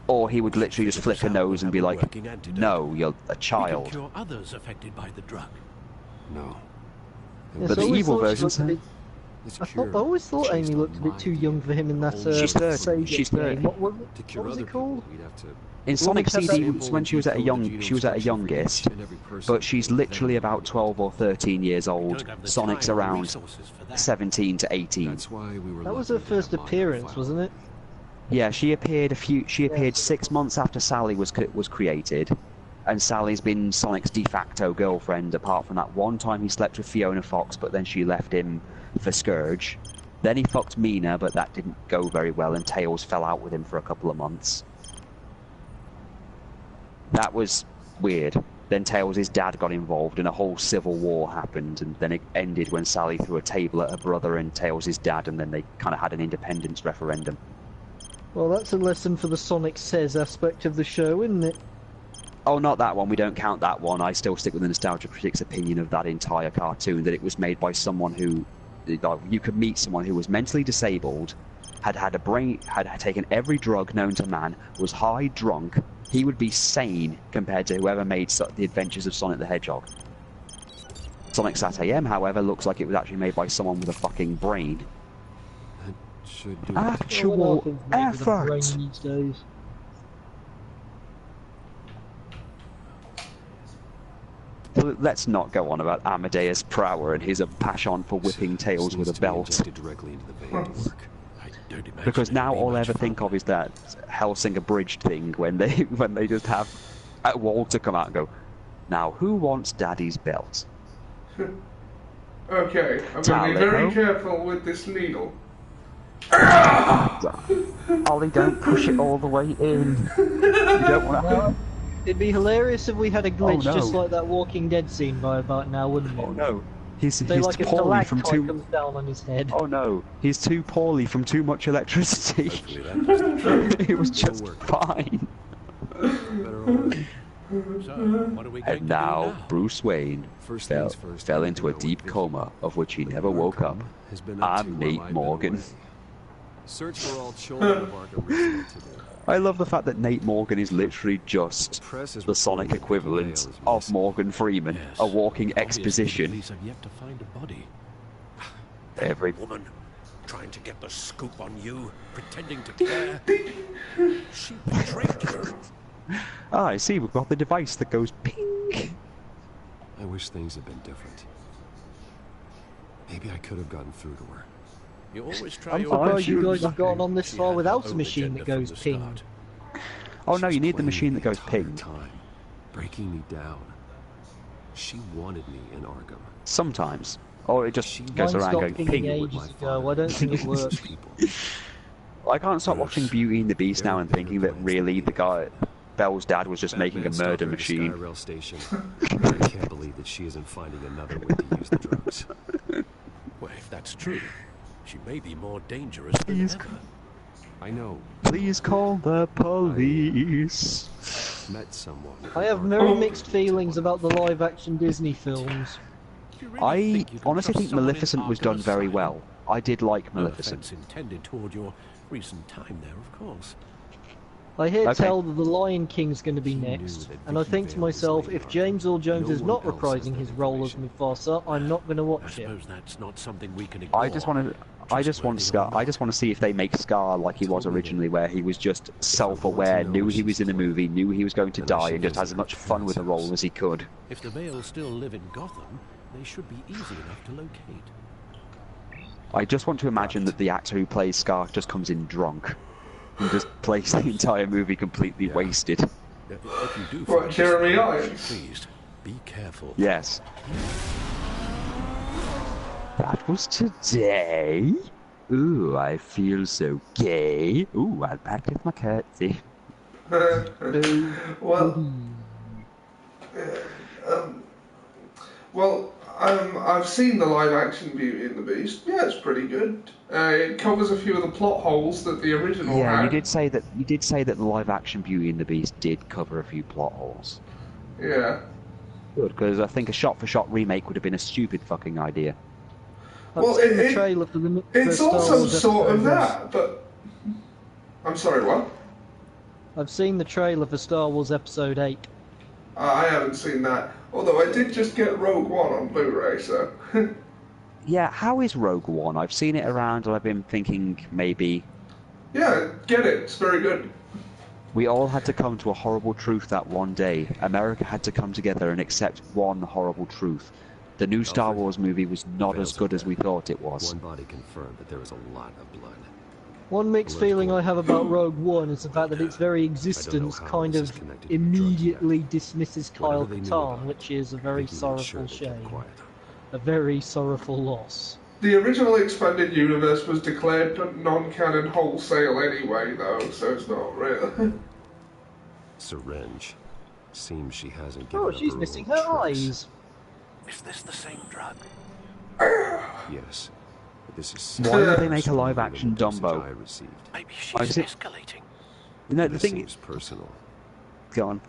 Or he would literally just flick her nose and be like, "No, you're a child." Cure others affected by the drug. No. But the evil version. I always thought Amy looked a bit too young for him in that. She's 30. She's 30. What was it called? In Sonic CD, when she was at a youngest, but she's literally about 12 or 13 years old. Sonic's around 17 to 18. That was her first appearance, wasn't it? Yeah, she appeared 6 months after Sally was created, and Sally's been Sonic's de facto girlfriend, apart from that one time he slept with Fiona Fox, but then she left him for Scourge. Then he fucked Mina, but that didn't go very well, and Tails fell out with him for a couple of months. That was weird. Then Tails' dad got involved, and a whole civil war happened, and then it ended when Sally threw a table at her brother and Tails' dad, and then they kind of had an independence referendum. Well, that's a lesson for the Sonic Says aspect of the show, isn't it? Oh, not that one. We don't count that one. I still stick with the Nostalgia Critic's opinion of that entire cartoon, that it was made by someone who... You could meet someone who was mentally disabled, had taken every drug known to man, was high, drunk. He would be sane compared to whoever made the Adventures of Sonic the Hedgehog. Sonic Sat AM, however, looks like it was actually made by someone with a fucking brain. Should do Actual effort. let's not go on about Amadeus Prower and his passion for whipping tails with a belt. Because now all I ever think of is that Hellsinger Bridge thing when they just have Walter come out and go, now who wants Daddy's belt? Okay, I'm going to be very careful with this needle. Ollie, don't push it all the way in. You don't want to... It'd be hilarious if we had a glitch just like that Walking Dead scene by about now, wouldn't it? Oh no. He's like poorly from too... comes down on his head. Oh no, he's too poorly from too much electricity. It was just fine. And now, Bruce Wayne fell into a deep coma of which he never woke up. I'm Nate Morgan. Search for all children of Arkham recently today. I love the fact that Nate Morgan is literally just the Sonic equivalent of Morgan Freeman, a walking exposition. Every woman trying to get the scoop on you, pretending to care. She betrayed you. Ah, I see, we've got the device that goes ping. I wish things had been different. Maybe I could have gotten through to her. You always try I'm surprised you guys have gotten on this far without a machine that goes ping. Oh no, you need the machine that goes ping. Breaking me down. She wanted me in Arkham. Sometimes. Or it just goes around going ping. Ages ago. I don't think it works. I can't stop watching Beauty and the Beast now and thinking that really the guy, Belle's dad, was just making a murder machine. I can't believe that she isn't finding another way to use the drugs. Well, if that's true, she may be more dangerous than ever. I know. Please call the police. Met someone. I have very mixed feelings about the live-action Disney films. I honestly think Maleficent was done very well. I did like Maleficent. Intended toward your recent time there, of course. I hear tell that The Lion King's going to be next, and I think to myself, if James Earl Jones is not reprising his role as Mufasa, I'm not going to watch it. I suppose that's not something we can ignore. I just want to see if they make Scar like he was originally, where he was just self-aware, knew he was in a movie, knew he was going to die, and just has as much fun with the role as he could. If the Vales still live in Gotham, they should be easy enough to locate. I just want to imagine that the actor who plays Scar just comes in drunk and just plays the entire movie completely wasted. If you do what, Jeremy Irons? Please, be careful. Yes. That was today. Ooh, I feel so gay. Ooh, I'll back with my curtsy. I've seen the live-action Beauty and the Beast. Yeah, it's pretty good. It covers a few of the plot holes that the original had. Yeah, you did say that the live-action Beauty and the Beast did cover a few plot holes. Yeah. Good, because I think a shot-for-shot remake would have been a stupid fucking idea. Well, it's also sort of that, but... I'm sorry, what? I've seen the trailer for Star Wars Episode 8. I haven't seen that. Although I did just get Rogue One on Blu-ray, so... Yeah, how is Rogue One? I've seen it around and I've been thinking maybe... Yeah, get it. It's very good. We all had to come to a horrible truth that one day. America had to come together and accept one horrible truth. The new Star Wars movie was not as good as we thought it was. One body confirmed that there was a lot of blood. One mixed feeling I have about Rogue One is the fact that its very existence kind of immediately dismisses Kyle Katarn, which is a very sorrowful shame. A very sorrowful loss. The original expanded universe was declared non-canon wholesale anyway, though, so it's not real. Syringe. Seems she hasn't given up she's missing her eyes. Is this the same drug? Yes. This is why would they make a live-action Dumbo? Maybe she's escalating. You know, the thing is personal. Go on.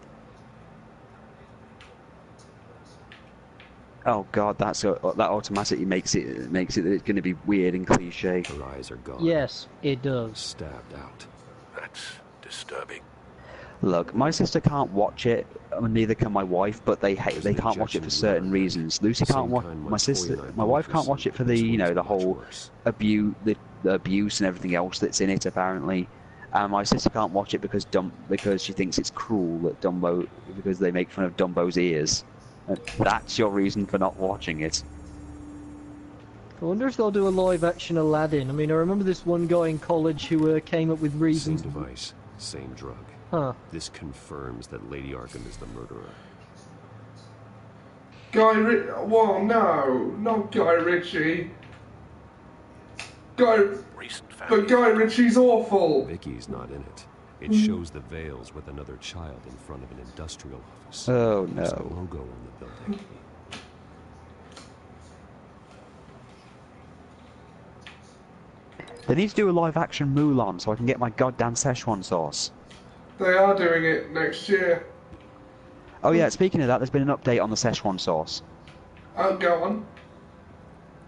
Oh god, that automatically makes it that it's going to be weird and cliche. Her eyes are gone. Yes, it does. Stabbed out. That's disturbing. Look, my sister can't watch it, and neither can my wife. But they can't watch it for certain reasons. Lucy can't watch. My wife can't watch it for the the whole abuse and everything else that's in it apparently. And my sister can't watch it because she thinks it's cruel that because they make fun of Dumbo's ears. That's your reason for not watching it. I wonder if they'll do a live-action Aladdin. I mean, I remember this one guy in college who came up with reasons... Same device, same drug. Huh. This confirms that Lady Arkham is the murderer. Well, no, not Guy Ritchie. But Guy Ritchie's awful. Vicky's not in it. It shows the Vales with another child in front of an industrial office. Oh There's a no. logo on the building. They need to do a live-action Mulan so I can get my goddamn Szechuan sauce. They are doing it next year. Oh yeah, speaking of that, there's been an update on the Szechuan sauce. Oh, go on.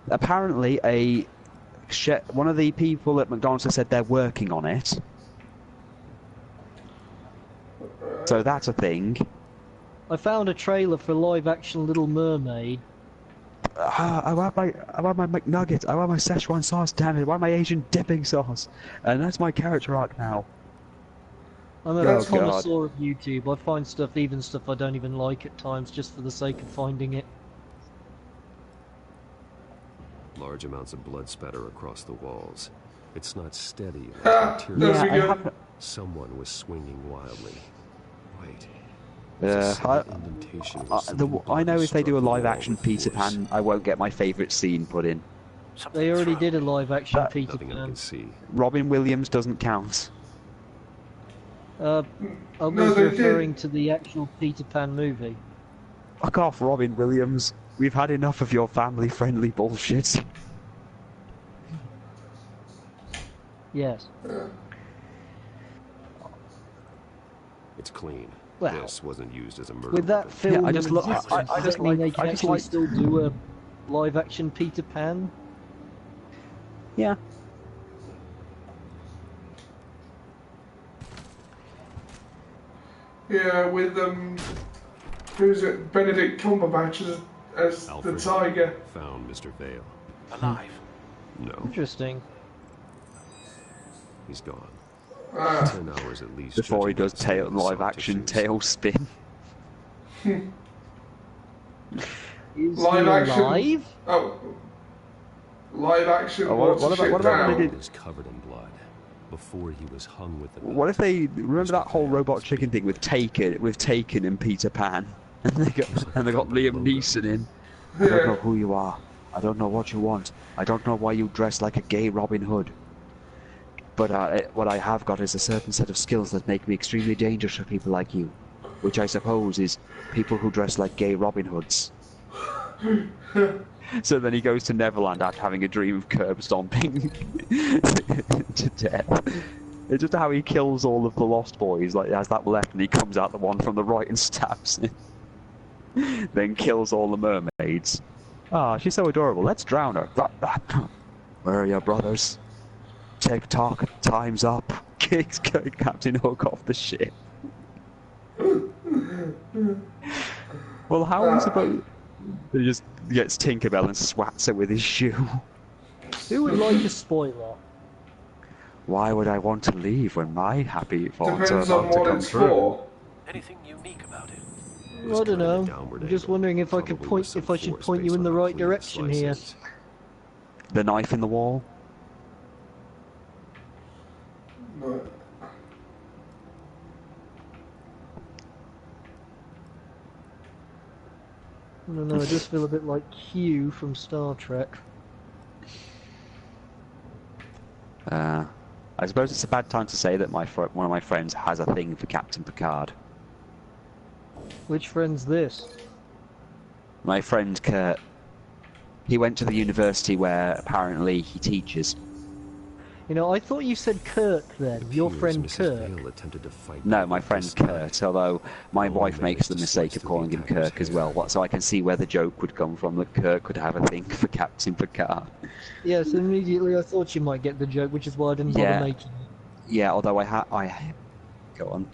Apparently, one of the people at McDonald's has said they're working on it. So that's a thing. I found a trailer for live-action Little Mermaid. I want my McNugget. I want my Szechuan sauce. Damn it! I want my Asian dipping sauce, and that's my character arc now. I'm a connoisseur of YouTube. I find stuff, even stuff I don't even like at times, just for the sake of finding it. Large amounts of blood spatter across the walls. It's not steady. Like someone was swinging wildly. Wait. I know if they do a live-action Peter Pan, I won't get my favourite scene put in. They already did a live-action Peter Pan. Robin Williams doesn't count. I was referring to the actual Peter Pan movie. Fuck off, Robin Williams. We've had enough of your family-friendly bullshit. Yes. It's clean. Well, this wasn't used as a murder. With that film, yeah, I just mean they can actually still do a live-action Peter Pan. Yeah. Yeah, with who's it? Benedict Cumberbatch as Alfred the tiger. Found Mr. Vale. Alive. No. Interesting. He's gone. 10 hours at least. Before he does live-action Tailspin. Live action. Alive? Oh. Live action. Oh, what about when they did? He was covered in blood before he was hung with the. What if they remember that whole robot chicken thing with Taken and Peter Pan, and they got Liam Neeson in? I don't know who you are. I don't know what you want. I don't know why you dress like a gay Robin Hood. But what I have got is a certain set of skills that make me extremely dangerous for people like you, which I suppose is people who dress like gay Robin Hoods. So then he goes to Neverland after having a dream of curb stomping to death. It's just how he kills all of the Lost Boys. Like, he has that left and he comes out the one from the right and stabs him. Then kills all the mermaids. Ah, she's so adorable. Let's drown her. Where are your brothers? TikTok, time's up. Kicks Captain Hook off the ship. Well, how are we supposed... He just gets Tinkerbell and swats her with his shoe. Who would like a spoiler? Why would I want to leave when my happy thoughts are Depends on about to what come it's true? for. Anything unique about it? I don't know. I'm just wondering if I should point you in the right direction here. The knife in the wall? No. I don't know, I just feel a bit like Q from Star Trek. I suppose it's a bad time to say that one of my friends has a thing for Captain Picard. Which friend's this? My friend Kurt. He went to the university where apparently he teaches. You know, I thought you said Kirk then. Your friend Kirk. No, my friend Kurt, although my wife makes the mistake of calling him Kirk as well, so I can see where the joke would come from, that Kirk could have a thing for Captain Picard. Yes, immediately I thought you might get the joke, which is why I didn't bother making it. Yeah, although Go on.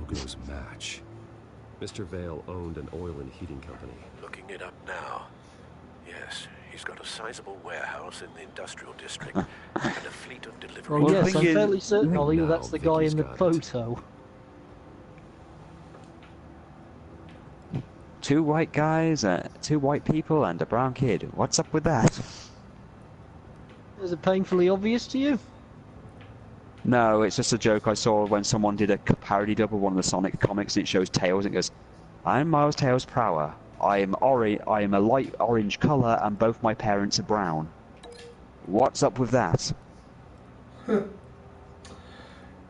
Grogu's match. Mr. Vale owned an oil and heating company. Looking it up now. Yes, he's got a sizable warehouse in the industrial district and a fleet of delivery. Well, yes, I'm fairly certain, Ollie, that's the guy in the photo. Two white guys, two white people, and a brown kid. What's up with that? Is it painfully obvious to you? No, it's just a joke I saw when someone did a parody dub of one of the Sonic comics, and it shows Tails, and it goes, "I'm Miles Tails Prower. I am a light orange colour, and both my parents are brown." What's up with that?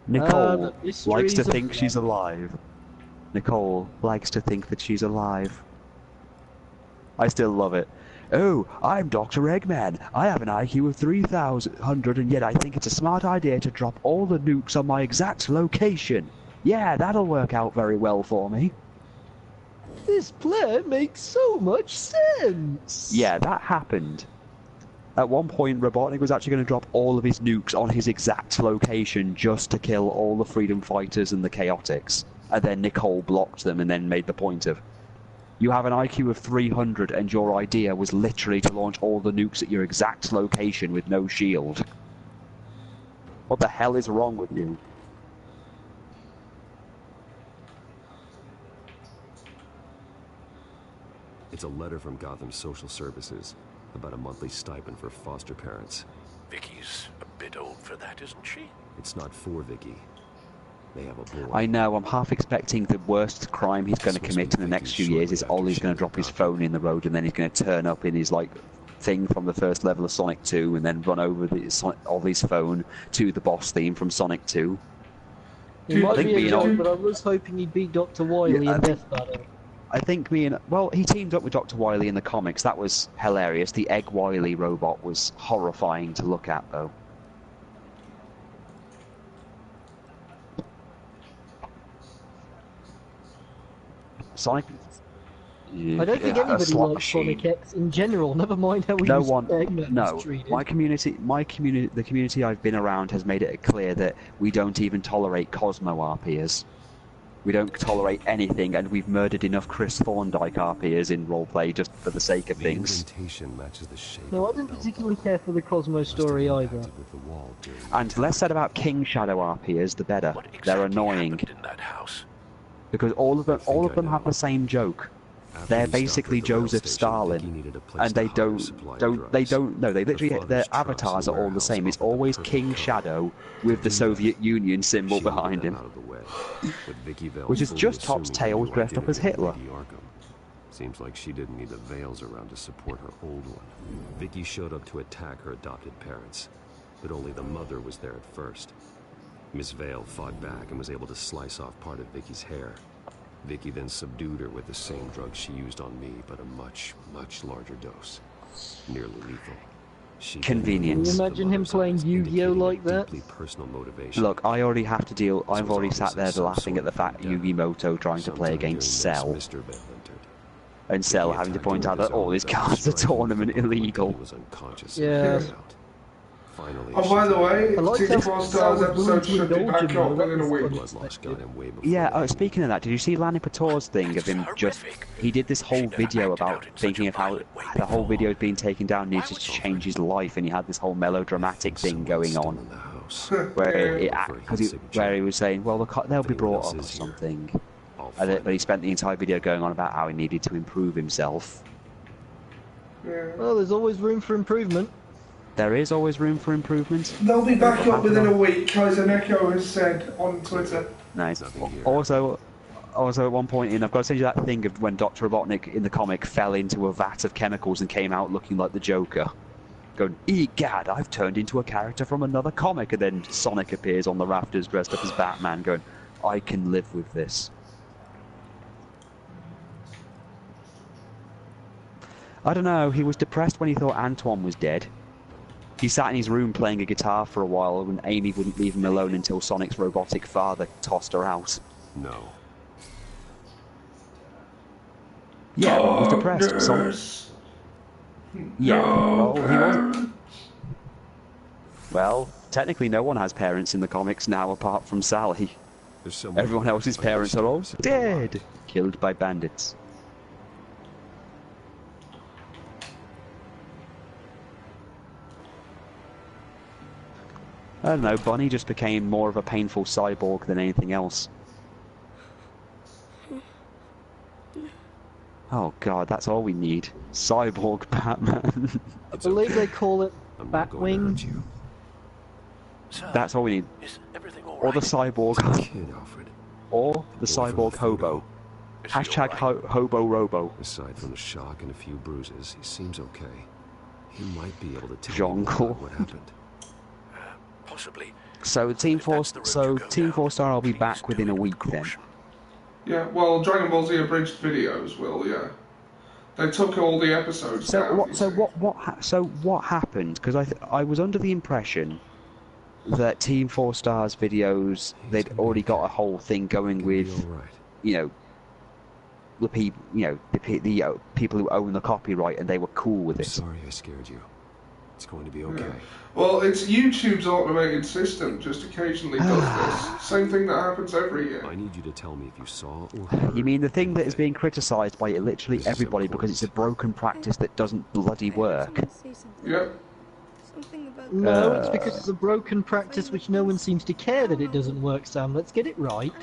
Nicole likes to think she's alive. Nicole likes to think that she's alive. I still love it. "Oh, I'm Dr. Eggman. I have an IQ of 3,000, and yet I think it's a smart idea to drop all the nukes on my exact location. Yeah, that'll work out very well for me." This plan makes so much sense. Yeah, that happened. At one point, Robotnik was actually going to drop all of his nukes on his exact location just to kill all the freedom fighters and the chaotics. And then Nicole blocked them and then made the point of, "You have an IQ of 300 and your idea was literally to launch all the nukes at your exact location with no shield. What the hell is wrong with you?" It's a letter from Gotham Social Services about a monthly stipend for foster parents. Vicky's a bit old for that, isn't she? It's not for Vicky. They have a boy. I know, I'm half expecting the worst crime he's going to commit in the next few years is Ollie's going to drop his phone in the road and then he's going to turn up in his, like, thing from the first level of Sonic 2 and then run over Ollie's phone to the boss theme from Sonic 2. It might be a joke, but I was hoping he'd beat Dr. Wily in Death Battle. I think he teamed up with Dr. Wily in the comics. That was hilarious. The Egg Wily robot was horrifying to look at, though. Sonic... I don't think anybody likes Sonic X in general, never mind how we treated. The community I've been around has made it clear that we don't even tolerate Cosmo RPers. We don't tolerate anything, and we've murdered enough Chris Thorndike RPers in roleplay just for the sake of things. No, I didn't particularly care for the Cosmo story either. And less said about King Shadow RPers, the better. They're annoying. Because all of them have the same joke. They're basically Joseph Stalin, and they literally, their avatars are all the same. It's always King Shadow with the Soviet Union symbol behind him, which is just tops Tails dressed up as Hitler. Seems like she didn't need the Vales around to support her old one. Vicky showed up to attack her adopted parents, but only the mother was there at first. Miss Vale fought back and was able to slice off part of Vicky's hair. Vicky then subdued her with the same drug she used on me, but a much, much larger dose. Nearly lethal. Convenience. Can you imagine him playing Yu-Gi-Oh like that? Look, I've already sat there laughing at the fact Yu-Gi-Moto trying to play against Cell. And Cell having to point out that all his cards are tournament illegal. Yeah. Oh, by the way, TV4 Stars episode should be back up within a week. Yeah, speaking of that, did you see Lanny Pator's thing of him he did this whole video about thinking of how the whole video is being taken down, needs to change his life, and he had this whole melodramatic thing going on. Where he was saying, well, they'll be brought up or something. But he spent the entire video going on about how he needed to improve himself. Yeah. Well, there's always room for improvement. There is always room for improvement. They'll be back up within a week, Kaiser Neko has said on Twitter. Nice. Also at one point I've got to send you that thing of when Dr. Robotnik in the comic fell into a vat of chemicals and came out looking like the Joker. Going, egad, I've turned into a character from another comic, and then Sonic appears on the rafters dressed up as Batman going, I can live with this. I don't know, he was depressed when he thought Antoine was dead. He sat in his room playing a guitar for a while when Amy wouldn't leave him alone until Sonic's robotic father tossed her out. No. Yeah, he was depressed. Sonic... Yeah, well, he wasn't. Well, technically no one has parents in the comics now apart from Sally. Everyone else's parents are all dead, killed by bandits. I don't know, Bonnie just became more of a painful cyborg than anything else. Oh god, that's all we need. Cyborg Batman. I believe they call it Batwing. That's all we need. Or the cyborg. Or the cyborg hobo. Hashtag hobo robo. Aside from the shock and a few bruises, he seems okay. He might be able to tell me what happened. Possibly. So Team 4-Star will be back within a week then. Yeah, well, Dragon Ball Z abridged videos will, yeah. They took all the episodes down. So what happened? Because I was under the impression that Team 4-Star's videos, they'd already got a whole thing going with, you know, the people who own the copyright, and they were cool with it. Sorry I scared you. It's going to be okay. Yeah. Well, it's YouTube's automated system just occasionally does this. Same thing that happens every year. I need you to tell me if you saw or heard. You mean the thing that is being criticised by literally everybody because it's a broken practice that doesn't bloody work? Yep. No, it's because it's a broken practice which no one seems to care that it doesn't work, Sam. Let's get it right.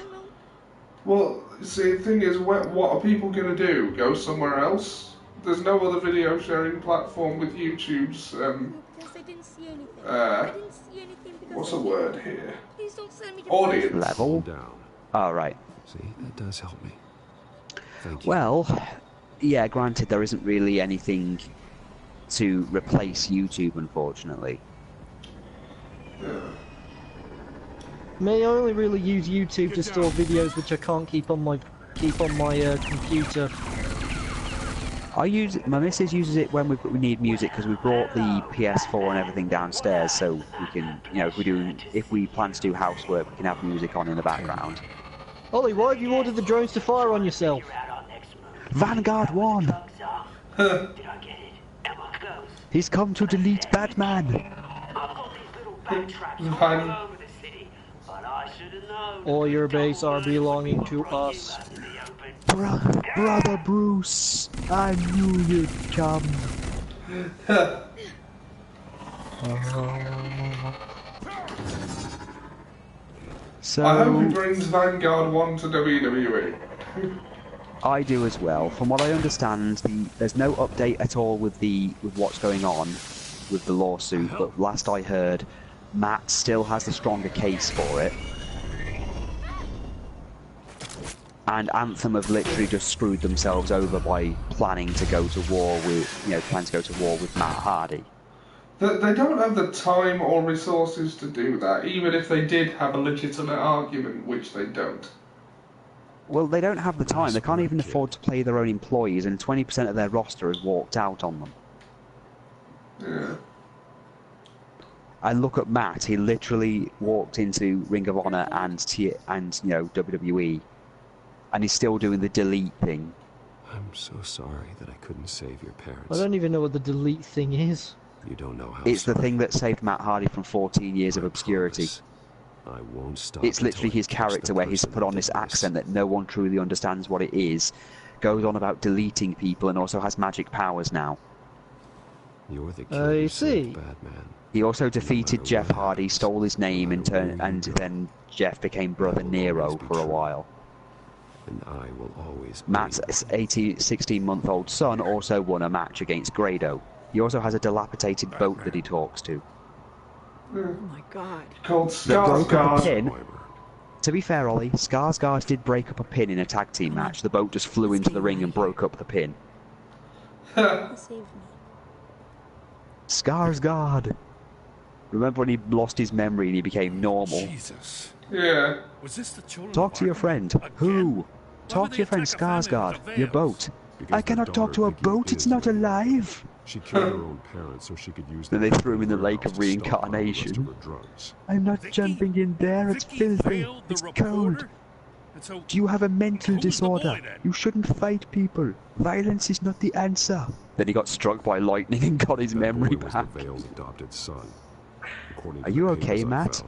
Well, see, the thing is, what are people going to do? Go somewhere else? There's no other video sharing platform with YouTube's, what's the word here? Audience. Level? Oh, right. See, that does help me. Thank you. Well, yeah, granted, there isn't really anything to replace YouTube, unfortunately. Yeah. I only really use YouTube to store videos which I can't keep on my computer. My missus uses it when we need music because we brought the PS4 and everything downstairs, so we can, you know, if we plan to do housework, we can have music on in the background. Ollie, why have you ordered the drones to fire on yourself? Vanguard 1. He's come to delete Batman. All your base are belonging to us. Brother Bruce, I knew you'd come. So I hope he brings Vanguard 1 to WWE. I do as well. From what I understand, there's no update at all with what's going on with the lawsuit, but last I heard, Matt still has the stronger case for it. And Anthem have literally just screwed themselves over by planning to go to war with, Matt Hardy. They don't have the time or resources to do that, even if they did have a legitimate argument, which they don't. Well, they don't have the time. They can't even afford to pay their own employees, and 20% of their roster has walked out on them. Yeah. And look at Matt. He literally walked into Ring of Honor and WWE. And he's still doing the delete thing. I'm so sorry that I couldn't save your parents. I don't even know what the delete thing is. You don't know how. It's the thing that saved Matt Hardy from 14 years of obscurity. I won't stop. It's literally his character where he's put on this accent that no one truly understands what it is, goes on about deleting people, and also has magic powers now. You're the kid who saved Batman. He also defeated Jeff Hardy, stole his name, and then Jeff became Brother Nero for a while. And I will always. Matt's 16-month-old son also won a match against Grado. He also has a dilapidated boat that he talks to. Oh my god. Called Skarsgård. To be fair, Ollie, Skarsgård did break up a pin in a tag team match. The boat just flew into the ring and broke up the pin. Skarsgård. Remember when he lost his memory and he became normal? Jesus. Yeah. Was this the children? Talk to your friend. Who? Talk to your friend Skarsgård. Your boat. I cannot talk to a boat. It's not alive. She killed her own parents so she could use. Then they threw him in the lake of reincarnation. I'm not jumping in there. It's filthy. It's cold. Do you have a mental disorder? You shouldn't fight people. Violence is not the answer. Then he got struck by lightning and got his memory back. Vale's adopted son. Are you okay, Matt?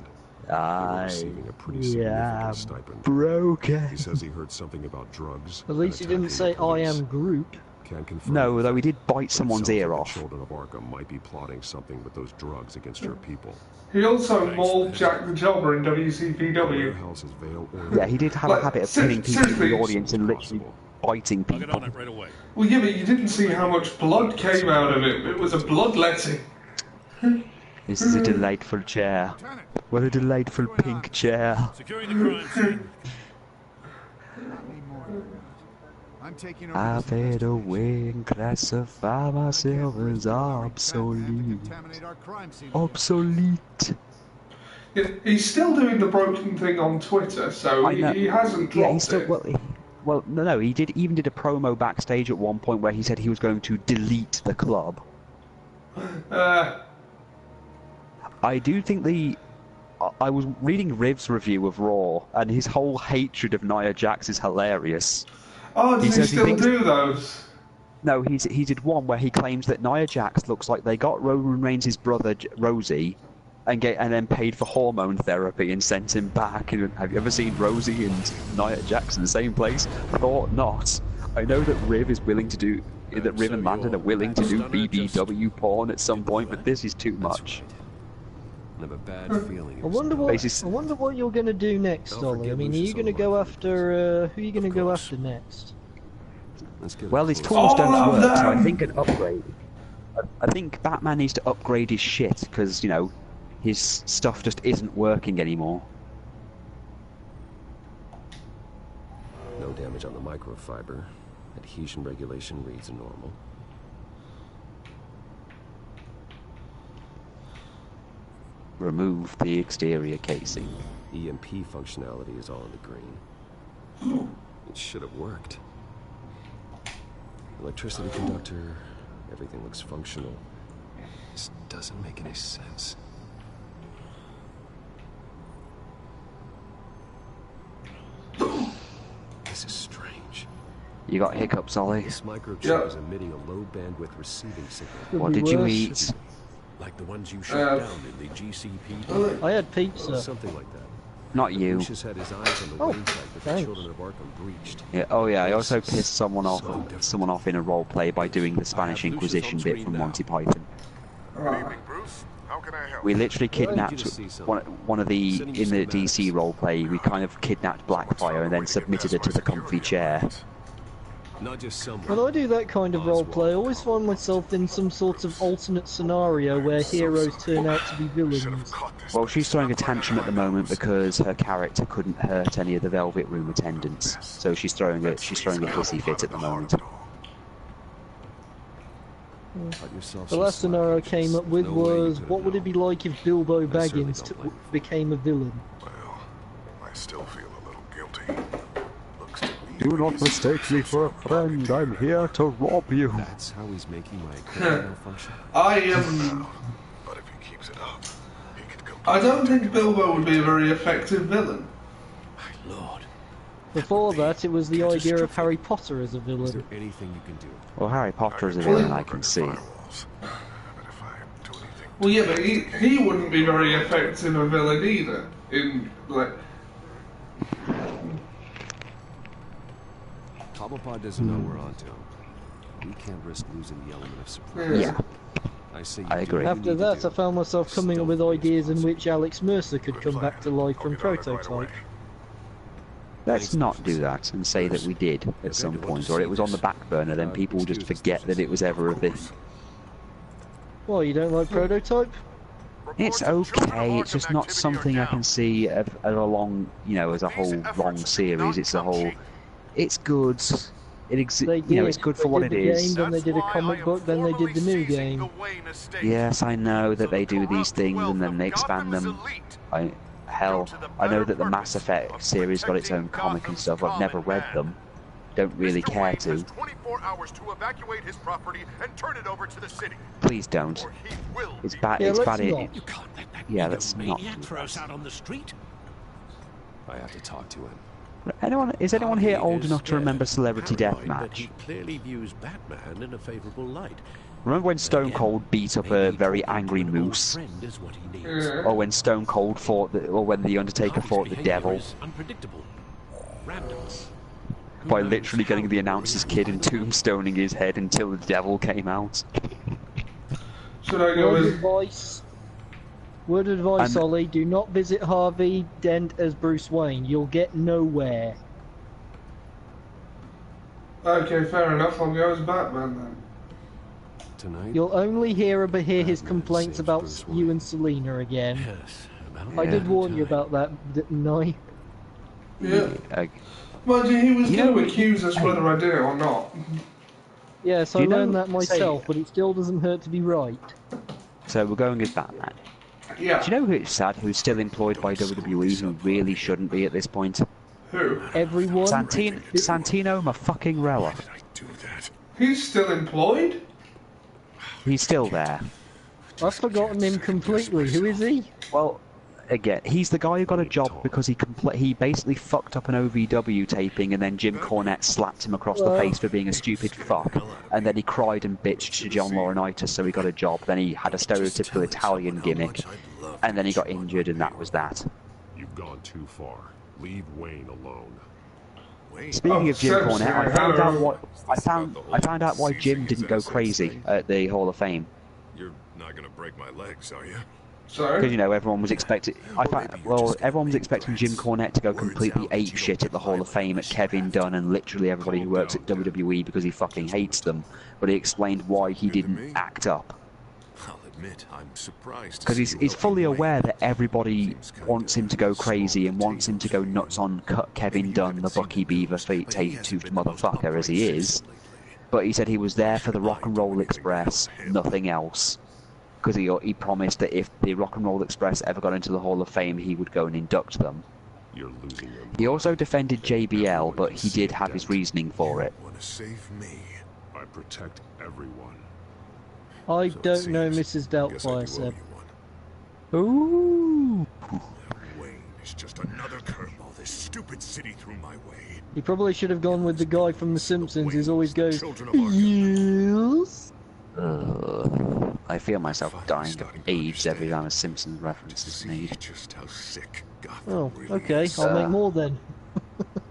receiving a pretty significant stipend. Broken. He says he heard something about drugs. At least he didn't say I am Groot. Can't confirm. No, though he did bite someone's ear off. The children of Arkham might be plotting something with those drugs against your people. He also mauled Jack the Jobber in WCPW. Yeah, he did have a habit of pinning people in the audience and literally biting people. Well, yeah, but you didn't see how much blood came out of it. It was a bloodletting. This is a delightful chair. What a delightful pink chair. Securing the crime scene. I fade away and classify myself as obsolete. Obsolete. Yeah, he's still doing the broken thing on Twitter, so he hasn't dropped he's still, it. Well, no, he even did a promo backstage at one point where he said he was going to delete the club. I do think I was reading Riv's review of Raw, and his whole hatred of Nia Jax is hilarious. Oh, does he still do those? No, he did one where he claims that Nia Jax looks like they got Roman Reigns' brother Rosie, and then paid for hormone therapy and sent him back. And have you ever seen Rosie and Nia Jax in the same place? Thought not. I know that Riv is willing to do that. Riv and Landon are willing to do BBW porn at some point, but this is too much. I have a bad feeling. I wonder what you're going to do next, Ollie. I mean, are you going to go after who are you going to go after next? Well, his tools don't work, so I think an upgrade. I think Batman needs to upgrade his shit because his stuff just isn't working anymore. No damage on the microfiber. Adhesion regulation reads normal. Remove the exterior casing. EMP functionality is all in the green. It should have worked. Electricity conductor, everything looks functional. This doesn't make any sense. This is strange. You got hiccups, Ollie? This microchip is emitting a low bandwidth receiving signal. What did you eat? Like the ones you shut down in the GCP. I had pizza. Something like that. Not you. Lucius had his eyes on the Wayne site that the children of Arkham breached. Yeah. Oh yeah. I also pissed someone off in a role play by doing the Spanish Inquisition bit from Monty Python. We literally kidnapped one of the in the DC role play. We kind of kidnapped Blackfire and then submitted her to the comfy chair. Not just when I do that kind of roleplay, I always find myself in some sort of alternate scenario where heroes turn out to be villains. Well, she's throwing a tantrum at the moment because her character couldn't hurt any of the Velvet Room attendants, so she's throwing a hissy fit at the moment. The last scenario I came up with was, what would it be like if Bilbo Baggins became a villain? Well, I still feel a little guilty. Do not mistake me for a friend. I'm here to rob you. That's how he's making my equipment malfunction. But if he keeps it up, he could come. I don't think Bilbo would be a very effective villain. My lord. Before that, it was the idea of Harry Potter as a villain. Is there anything you can do? Well, Harry Potter is a villain, I can see. Well, yeah, but he wouldn't be very effective a villain either. Cobblepot doesn't know we're onto him. We can't risk losing the element of surprise. Yeah. I agree. After that, I found myself coming up with ideas in which Alex Mercer could come back to life from Prototype. Let's not do that and say that we did at some point, or it was on the back burner, then people will just forget that it was ever a thing. Well, you don't like Prototype? It's okay, it's just not something I can see as a long, as a whole long series. It's good. It's good for what it is. Then they did a comic book, then they did the new game. Yes, I know that they do these things and then they expand them. I know that the Mass Effect series got its own comic and stuff. I've never read them. Don't really care to. 24 hours to evacuate his property and turn it over to the city. Please don't. It's bad. Yeah, it's bad. You can't let that let's not. Throw us out on the street. I have to talk to him. Is anyone here old enough to remember Celebrity Deathmatch? He clearly views Batman in a favorable light. Remember when Stone Cold beat up a very angry moose? Yeah. Or when Stone Cold fought, or when the Undertaker fought the devil? Unpredictable. Random. By literally getting the announcer's kid and tombstoning his head until the devil came out. Should I go with... Word of advice, Ollie, do not visit Harvey Dent as Bruce Wayne. You'll get nowhere. Okay, fair enough. I'll go as Batman then. Tonight? You'll only hear his complaints about you and Selena again. Yes, I did warn you about that, didn't I? Yeah. Mind you, he was going to accuse us whether I did it or not. Yes, I learned that myself, but it still doesn't hurt to be right. So we're going as Batman. Yeah. Do you know who's sad, who's still employed by WWE, who really shouldn't be at this point? Who? Everyone? Santino Marella. He's still employed? He's still there. I've forgotten him completely. Who is he? Well, again, he's the guy who got a job because he basically fucked up an OVW taping, and then Jim Cornette slapped him across the face for being a stupid fuck, and then he cried and bitched to John Laurinaitis, so he got a job. Then he had a stereotypical Italian gimmick, and then he got injured, and that was that. You've gone too far. Leave Wayne alone. Speaking of Jim Cornette, I found out why Jim didn't go crazy at the Hall of Fame. You're not gonna break my legs, are you? Because, you know, everyone was expecting... everyone was expecting Jim Cornette to go completely apeshit at the Hall of Fame at Kevin Dunn and literally everybody who works at WWE because he fucking hates them. But he explained why he didn't act up. I'll admit, I'm surprised. Because he's fully aware that everybody wants him to go crazy and wants him to go nuts on Kevin Dunn, the Bucky Beaver toothed motherfucker as he is. But he said he was there for the Rock and Roll Express, nothing else. Because he promised that if the Rock and Roll Express ever got into the Hall of Fame, he would go and induct them. You're losing your mind. He also defended JBL, but he did have his reasoning for it. Want to save me? I protect everyone. I don't know Mrs. Doubtfire, Seb. Ooh. Wayne is just another curveball this stupid city threw my way. He probably should have gone with the guy from The Simpsons who always goes, yes. I feel myself dying of AIDS every time a Simpsons reference is made. Just how sick Gotham Oh, really okay, is. I'll make more then.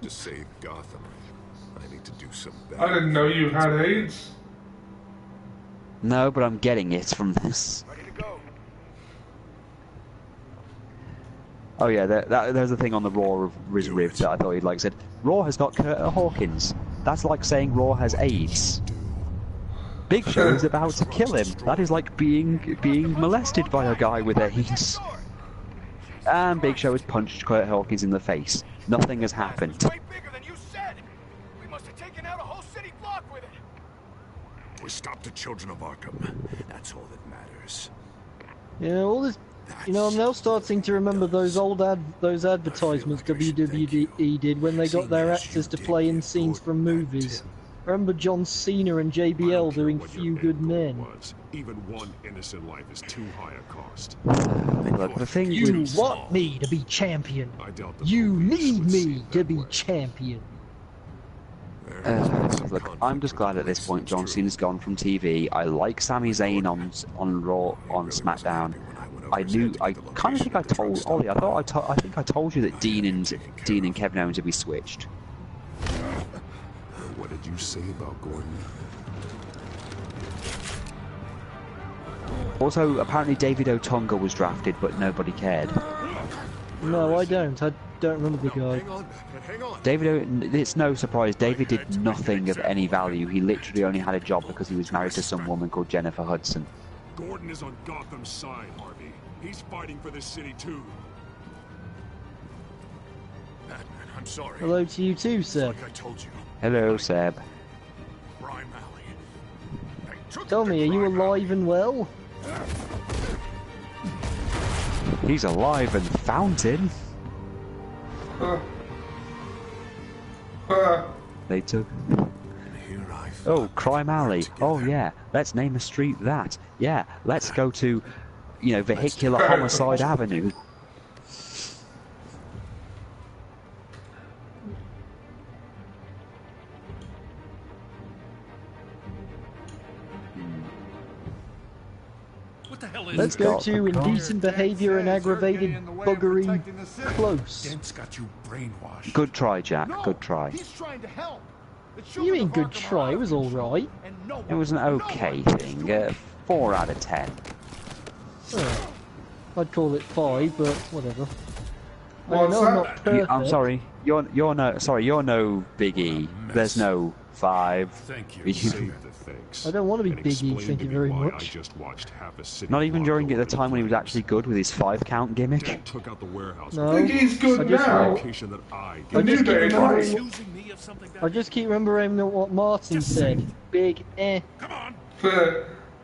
To save Gotham, I need to do some bad. I didn't know you had AIDS. No, but I'm getting it from this. Ready to go. Oh yeah, there's a thing on the Raw Riv that I thought you'd like. Said Raw has got Kurt Hawkins. That's like saying Raw has AIDS. Big Show is about to kill him. That is like being molested by a guy with AIDS. And Big Show has punched Kurt Hawkins in the face. Nothing has happened. We stopped the children of Arkham. That's all that matters. Yeah, all this. You know, I'm now starting to remember those old advertisements WWE did when they got their actors to play in scenes from movies. I remember John Cena and JBL doing Few Good Men. Even one innocent life is too high a cost. Look, the thing you want me to be champion. You need me to be champion. Look, I'm just glad at this point John Cena's gone from TV. I like Sami Zayn on Raw, on SmackDown. I kind of think I told Ollie. I think I told you that Dean and Kevin Owens would be switched. What did you say about Gordon? Also, apparently David Otunga was drafted, but nobody cared. No, I don't. I don't remember the guy. It's no surprise. David did nothing of any value. He literally only had a job because he was married to some woman called Jennifer Hudson. Gordon is on Gotham's side, Harvey. He's fighting for this city too. Batman, I'm sorry. Hello to you too, Seb. Like I told you. Hello, Seb. Crime Alley. Tell me, are you alive and well? He's alive and fountain. They took... Oh, Crime Alley. Oh yeah, let's name a street that. Yeah, let's go to, you know, Vehicular Homicide Avenue. What the hell is Let's go to indecent behaviour and aggravated buggery close. Dent's got you brainwashed. Good try, Jack. Good try. He's trying to help. You mean good try? It was all right. It was an okay thing. 4 out of 10. Oh, I'd call it 5, but whatever. What's I know I'm that? not perfect. I'm sorry. You're no Big E. There's no 5. Thank you. Save the thanks. I don't want to be And Big E, explain thank to you me very why much. I just watched half a city Not even block during go the up in time when he was flames. actually good with his 5 count gimmick. Dent took out the warehouse. No. I think he's good now. I just keep remembering what Martin said. Big eh. Come on.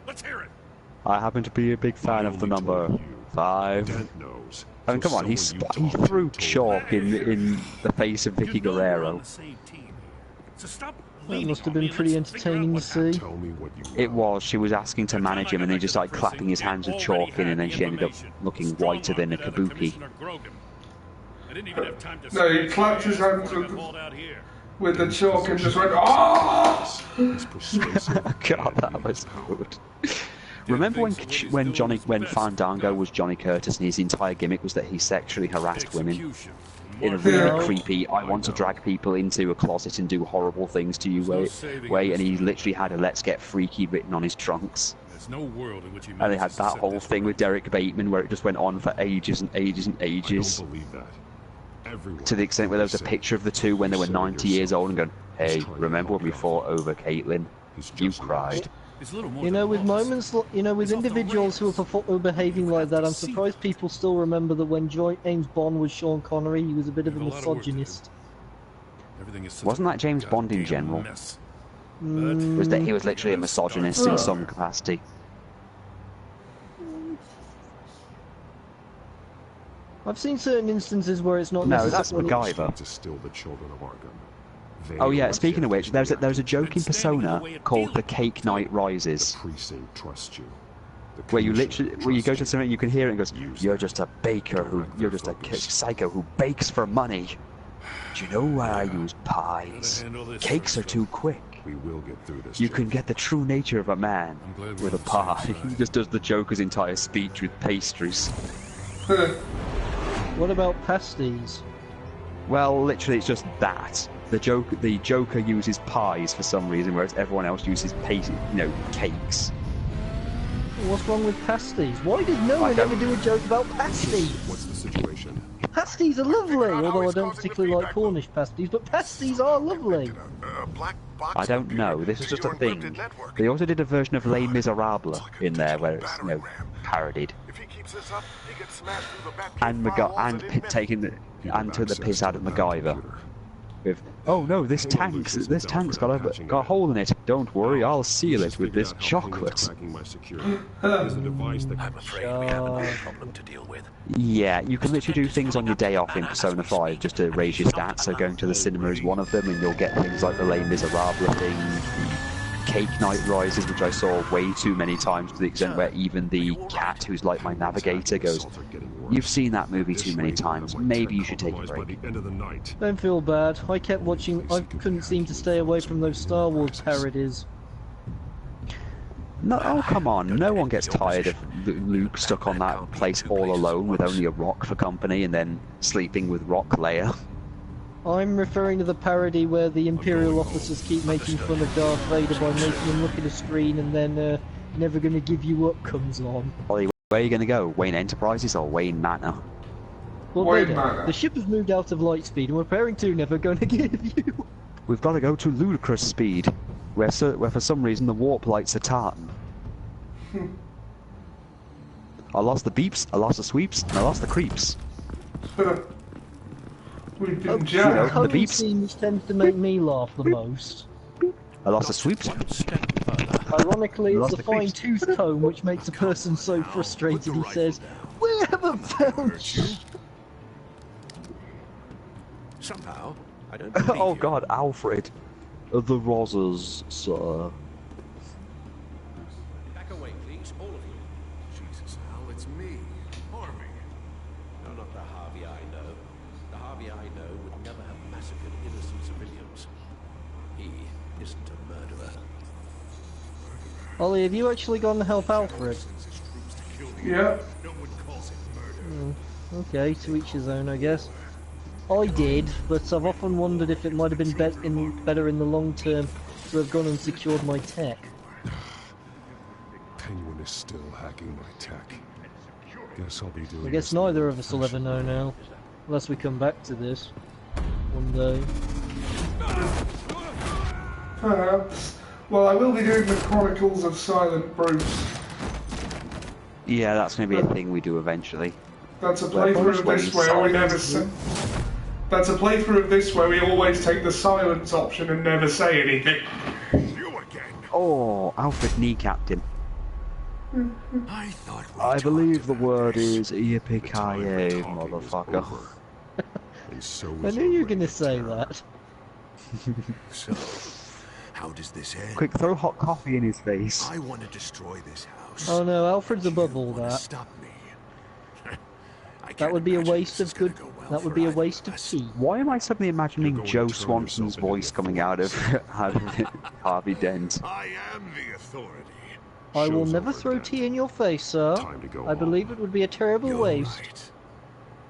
Let's hear it. I happen to be a big fan of the number 5. Dent knows. I mean, come on, he threw chalk in the face of Vicky Guerrero. So stop. That must have been pretty entertaining to see. It was. She was asking to manage him, and then just started clapping his hands with chalk in, and then she ended up looking whiter than a kabuki. No, he clapped his hands with the chalk and just went, "Oh!" God, that was good. Remember when Fandango was Johnny Curtis and his entire gimmick was that he sexually harassed women in a really creepy, I want to drag people into a closet and do horrible things to you way, and he literally had a "Let's get freaky" written on his trunks. And they had that whole thing with Derek Bateman where it just went on for ages and ages and ages. To the extent where there was a picture of the two when they were 90 years old and going, "Hey, remember when we fought over Caitlyn? You cried." You know, with moments, with individuals who are behaving like that, I'm surprised people still remember that when James Bond was Sean Connery, he was a bit of a misogynist. Wasn't that James Bond in general? Was that he was literally a misogynist in some capacity? I've seen certain instances where it's not No, that's necessarily... MacGyver. To still the children of Arkham. Oh yeah, speaking of which, there's a joke in Persona called The Cake Knight Rises. Where you go to the cinema and you can hear it and it goes, "You're just a baker you're just a psycho who bakes for money. Do you know why I use pies? Cakes are too quick. We will get through this. You can get the true nature of a man with a pie." He just does the Joker's entire speech with pastries. What about pasties? Well, literally it's just that. The Joker uses pies for some reason, whereas everyone else uses cakes. What's wrong with pasties? Why did no one ever do a joke about pasties? What's the situation? Pasties are lovely, although I don't particularly like Cornish pasties, but pasties are lovely. I don't know, this is just a thing. They also did a version of Les Miserables in there, where it's, parodied. And took the piss out of MacGyver. With, "Oh no, this tank's got a hole in it. Don't worry, I'll seal it with this chocolate." I'm afraid we have another problem to deal with. Yeah, you can literally do things on your day off in Persona 5 just to raise your stats. So going to the cinema is one of them, and you'll get things like the Les Miserables thing, Cake Night Rises, which I saw way too many times to the extent where even the cat who's like my navigator goes, "You've seen that movie too many times, maybe you should take a break." Don't feel bad. I kept watching. I couldn't seem to stay away from those Star Wars parodies. No, oh come on, no one gets tired of Luke stuck on that place all alone with only a rock for company and then sleeping with Rock Leia. I'm referring to the parody where the Imperial officers keep making fun of Darth Vader by making him look at a screen and then "Never Gonna Give You Up" comes on. Ollie, where are you going to go? Wayne Enterprises or Wayne Manor? Well, Vader, the ship has moved out of light speed and we're preparing to Never Gonna Give You. We've got to go to ludicrous speed, where for some reason the warp lights are tartan. I lost the beeps, I lost the sweeps, and I lost the creeps. We've been the beeps. Scenes tends to make me laugh the most. I lost the sweeps. Ironically, it's the fine-tooth comb which makes a person so frustrated he says, "We haven't found you." Somehow, I don't Oh God, Alfred. The Rosas, sir. Back away, please, all of you. Jesus, Al, it's me, Harvey. No, not the Harvey I know. The Harvey I know would never have massacred innocent civilians. He isn't a murderer. Ollie, have you actually gone to help Alfred? Yeah. Okay, to each his own, I guess. I did, but I've often wondered if it might have been better in the long term to have gone and secured my tech. Penguin is still hacking my tech. Guess I'll be doing I guess neither of us will ever know now, unless we come back to this one day. Perhaps. Well, I will be doing the Chronicles of Silent Bruce. Yeah, that's going to be a thing we do eventually. That's a playthrough of this where we never say... That's a playthrough of this where we always take the silence option and never say anything. Oh, Alfred kneecapped him. I believe the word is yippee-ki-yay, motherfucker. I knew you were going to say that. So, how does this end? Quick, throw hot coffee in his face. I want to destroy this house. Oh no, Alfred's above all that. Stop me. That would be a waste of good. That would be a waste of tea. Why am I suddenly imagining Joe Swanson's voice coming out of Harvey Dent? I am the authority. I will never throw tea in your face, sir. I believe it would be a terrible waste. Right.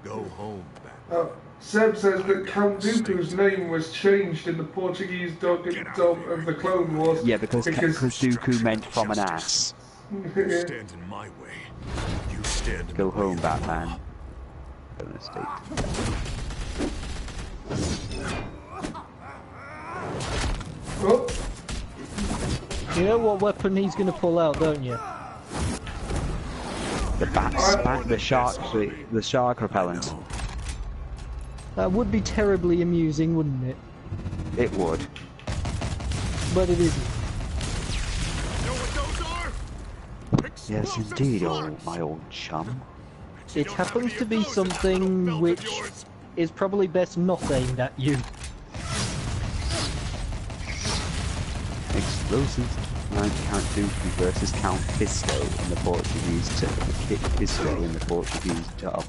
Go home, Batman. Seb says that Count Dooku's name was changed in the Portuguese dub of the Clone Wars. Yeah, because Dooku meant from an ass. You stand in my way. You stand in Go the home, way Batman. State. Oh. You know what weapon he's going to pull out, don't you? The shark repellent. That would be terribly amusing, wouldn't it? It would. But it isn't. Yes, indeed, my old chum. It happens to be something which is probably best not aimed at you. Explosives. Count Dooku versus Count Fisto in the Portuguese Kit Fisto in the Portuguese dub.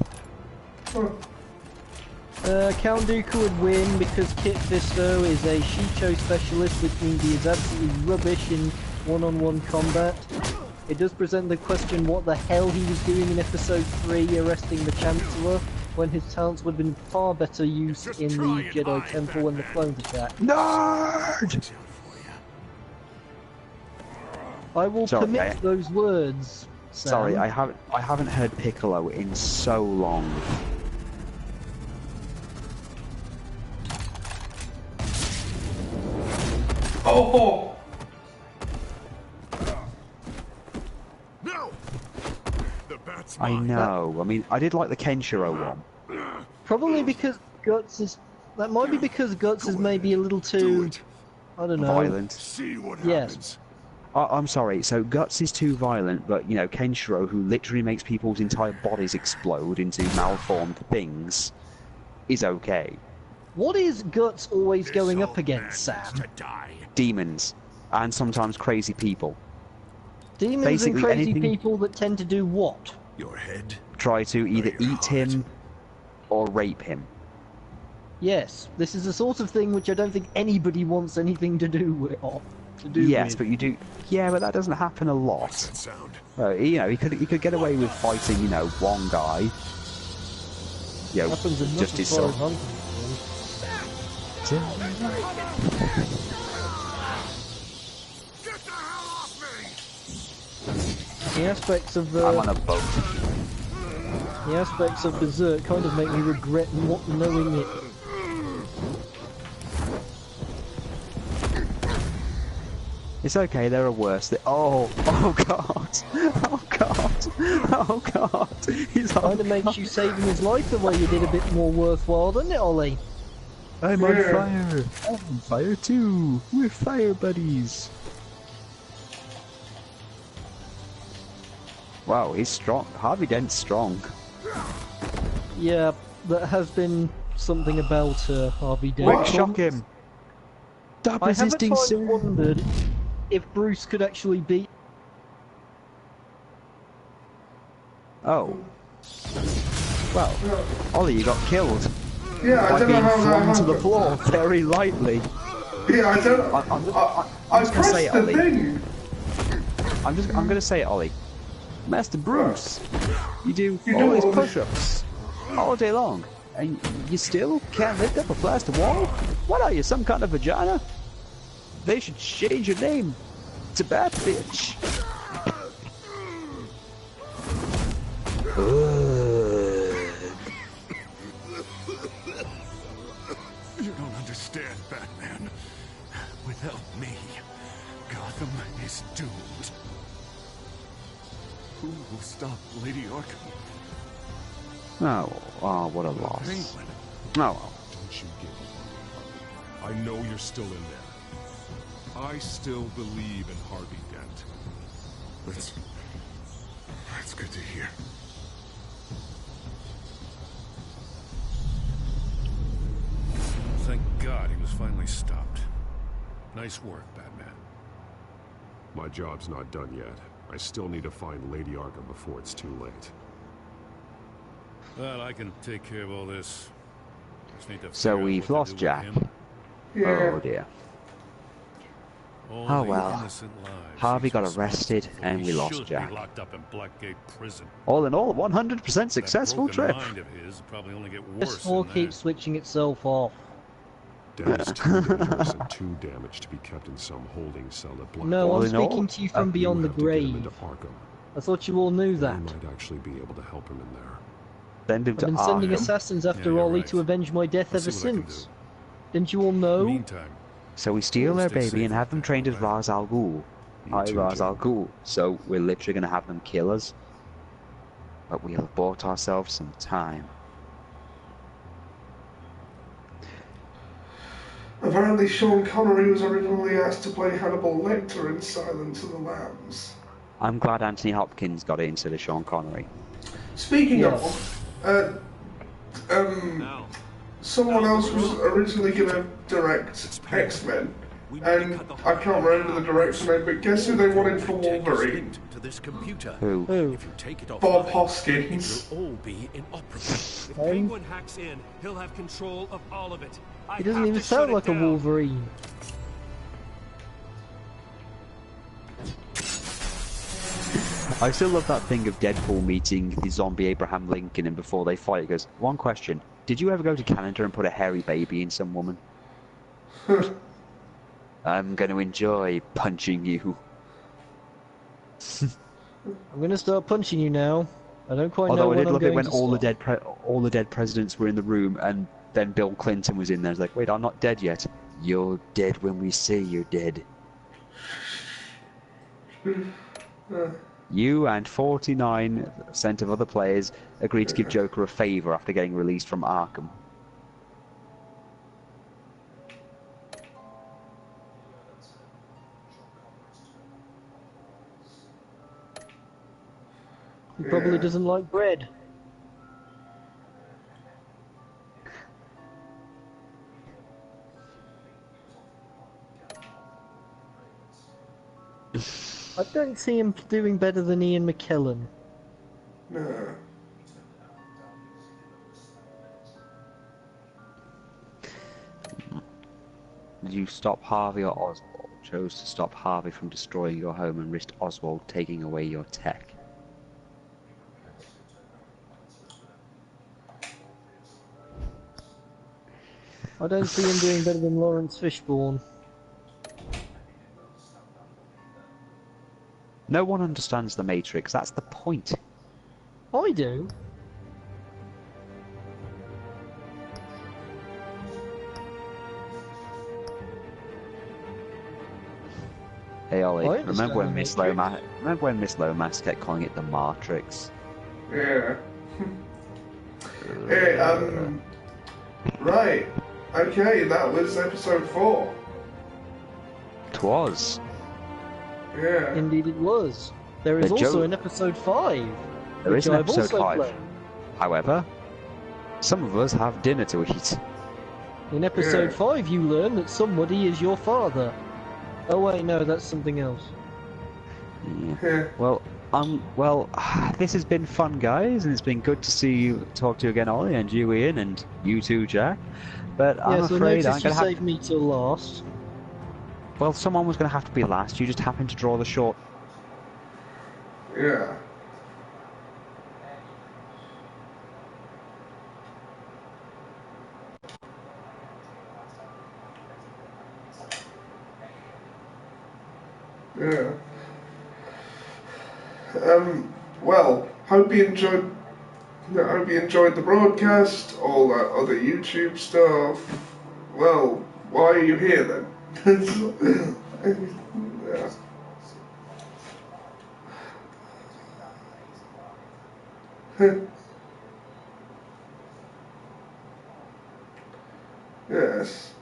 Count Dooku would win because Kit Fisto is a Shicho specialist, which means he is absolutely rubbish in one-on-one combat. It does present the question what the hell he was doing in episode 3 arresting the Chancellor when his talents would have been far better used in the Jedi Temple when the clones attacked. Nerd! I will permit those words, Sam. Sorry, I haven't heard Piccolo in so long. Oh! No! The bat's I know. I mean, I did like the Kenshiro one. Probably because Guts is... That might be because Guts is maybe a little too... I don't know. Violent. See what happens. I'm sorry, so Guts is too violent, but, you know, Kenshiro, who literally makes people's entire bodies explode into malformed things, is okay. What is Guts always going up against, Sam? Demons. And sometimes crazy people. Demons Basically, and crazy people that tend to do what? Your head. Try to either eat him or rape him. Yes, this is the sort of thing which I don't think anybody wants anything to do with. Yes, but you do. Yeah, but that doesn't happen a lot. What's that sound? You know, he could get away with fighting, you know, one guy. You know, just his son. The aspects of I'm on a boat. The aspects of Berserk kind of make me regret not knowing it. It's okay, there are worse. Oh god! Oh god! Oh god! He's kind of makes you saving his life the way you did a bit more worthwhile, doesn't it, Ollie? I'm on fire! I'm on fire too! We're fire buddies! Wow, he's strong. Harvey Dent's strong. Yeah, that has been something about Harvey Dent. Quick, shock him! Stop resisting, I haven't wondered if Bruce could actually beat... Oh. Well, Ollie, you got killed. Yeah, I don't know how that happened. To the floor very lightly. Yeah, I don't... I'm just gonna say it, Ollie. Thing. I'm gonna say it, Ollie. Master Bruce, you do all these push-ups all day long, and you still can't lift up a plaster wall? What are you, some kind of vagina? They should change your name to Bat Bitch. You don't understand, Batman. Without me, Gotham is doomed. Who will stop Lady Arkham? Oh, what a loss. Penguin. Oh, well. Don't you give up. I know you're still in there. I still believe in Harvey Dent. That's good to hear. Thank God he was finally stopped. Nice work, Batman. My job's not done yet. I still need to find Lady Arkham before it's too late. Well, I can take care of all this. Just need to So we've lost Jack. Yeah. Oh dear. Oh well. Harvey got arrested and we lost Jack. Locked up in Blackgate prison. All in all, 100% successful trip. Mind of his probably only get worse. This floor keeps switching itself off. Dent is too dangerous and too damaged to be kept in some holding cell at Blackgate. No, I'm speaking to you from beyond the grave. I thought you all knew that. I might actually be able to help him in there. Send him to I've been sending assassins after Ollie to avenge my death ever since. Didn't you all know? Meantime, so we steal their baby and have them trained as Ra's al Ghul. Ra's al Ghul. So we're literally going to have them kill us. But we have bought ourselves some time. Apparently Sean Connery was originally asked to play Hannibal Lecter in Silence of the Lambs. I'm glad Anthony Hopkins got it instead of Sean Connery. Speaking of, someone else was originally going to direct X-Men, and I can't remember the director name, but guess who they wanted for Wolverine? Who? Bob Hoskins. it'll all be inoperable. If Penguin hacks in, he'll have control of all of it. He doesn't even sound like a Wolverine. I still love that thing of Deadpool meeting the zombie Abraham Lincoln, and before they fight, he goes, "One question: did you ever go to Canada and put a hairy baby in some woman?" I'm going to enjoy punching you. I'm going to start punching you now. I don't quite know Although what I did I'm love it going when to all the dead presidents were in the room, and then Bill Clinton was in there. It's like, wait, I'm not dead yet. You're dead when we say you're dead. You and 49% of other players agreed to give Joker a favour after getting released from Arkham. He probably doesn't like bread. I don't see him doing better than Ian McKellen. No. Did you stop Harvey or Oswald? Chose to stop Harvey from destroying your home and risked Oswald taking away your tech. I don't see him doing better than Lawrence Fishburne. No one understands the Matrix, that's the point. I do. Hey Ollie, remember when Miss Lomas kept calling it the Matrix? Yeah. Hey, right. Okay, that was episode 4. 'Twas. Yeah. Indeed it was. There is also an episode 5. There is an I've episode also 5. played. However, some of us have dinner to eat. In episode 5 you learn that somebody is your father. Oh wait, no, that's something else. Yeah. Well, this has been fun, guys, and it's been good to see you, talk to you again, Ollie, and you, Ian, and you too, Jack. But I'm afraid I'm going to save me till last. Well, someone was going to have to be last. You just happened to draw the short. Yeah. Yeah. Well, hope you enjoyed the broadcast, all that other YouTube stuff. Well, why are you here then? Yeah. Yes.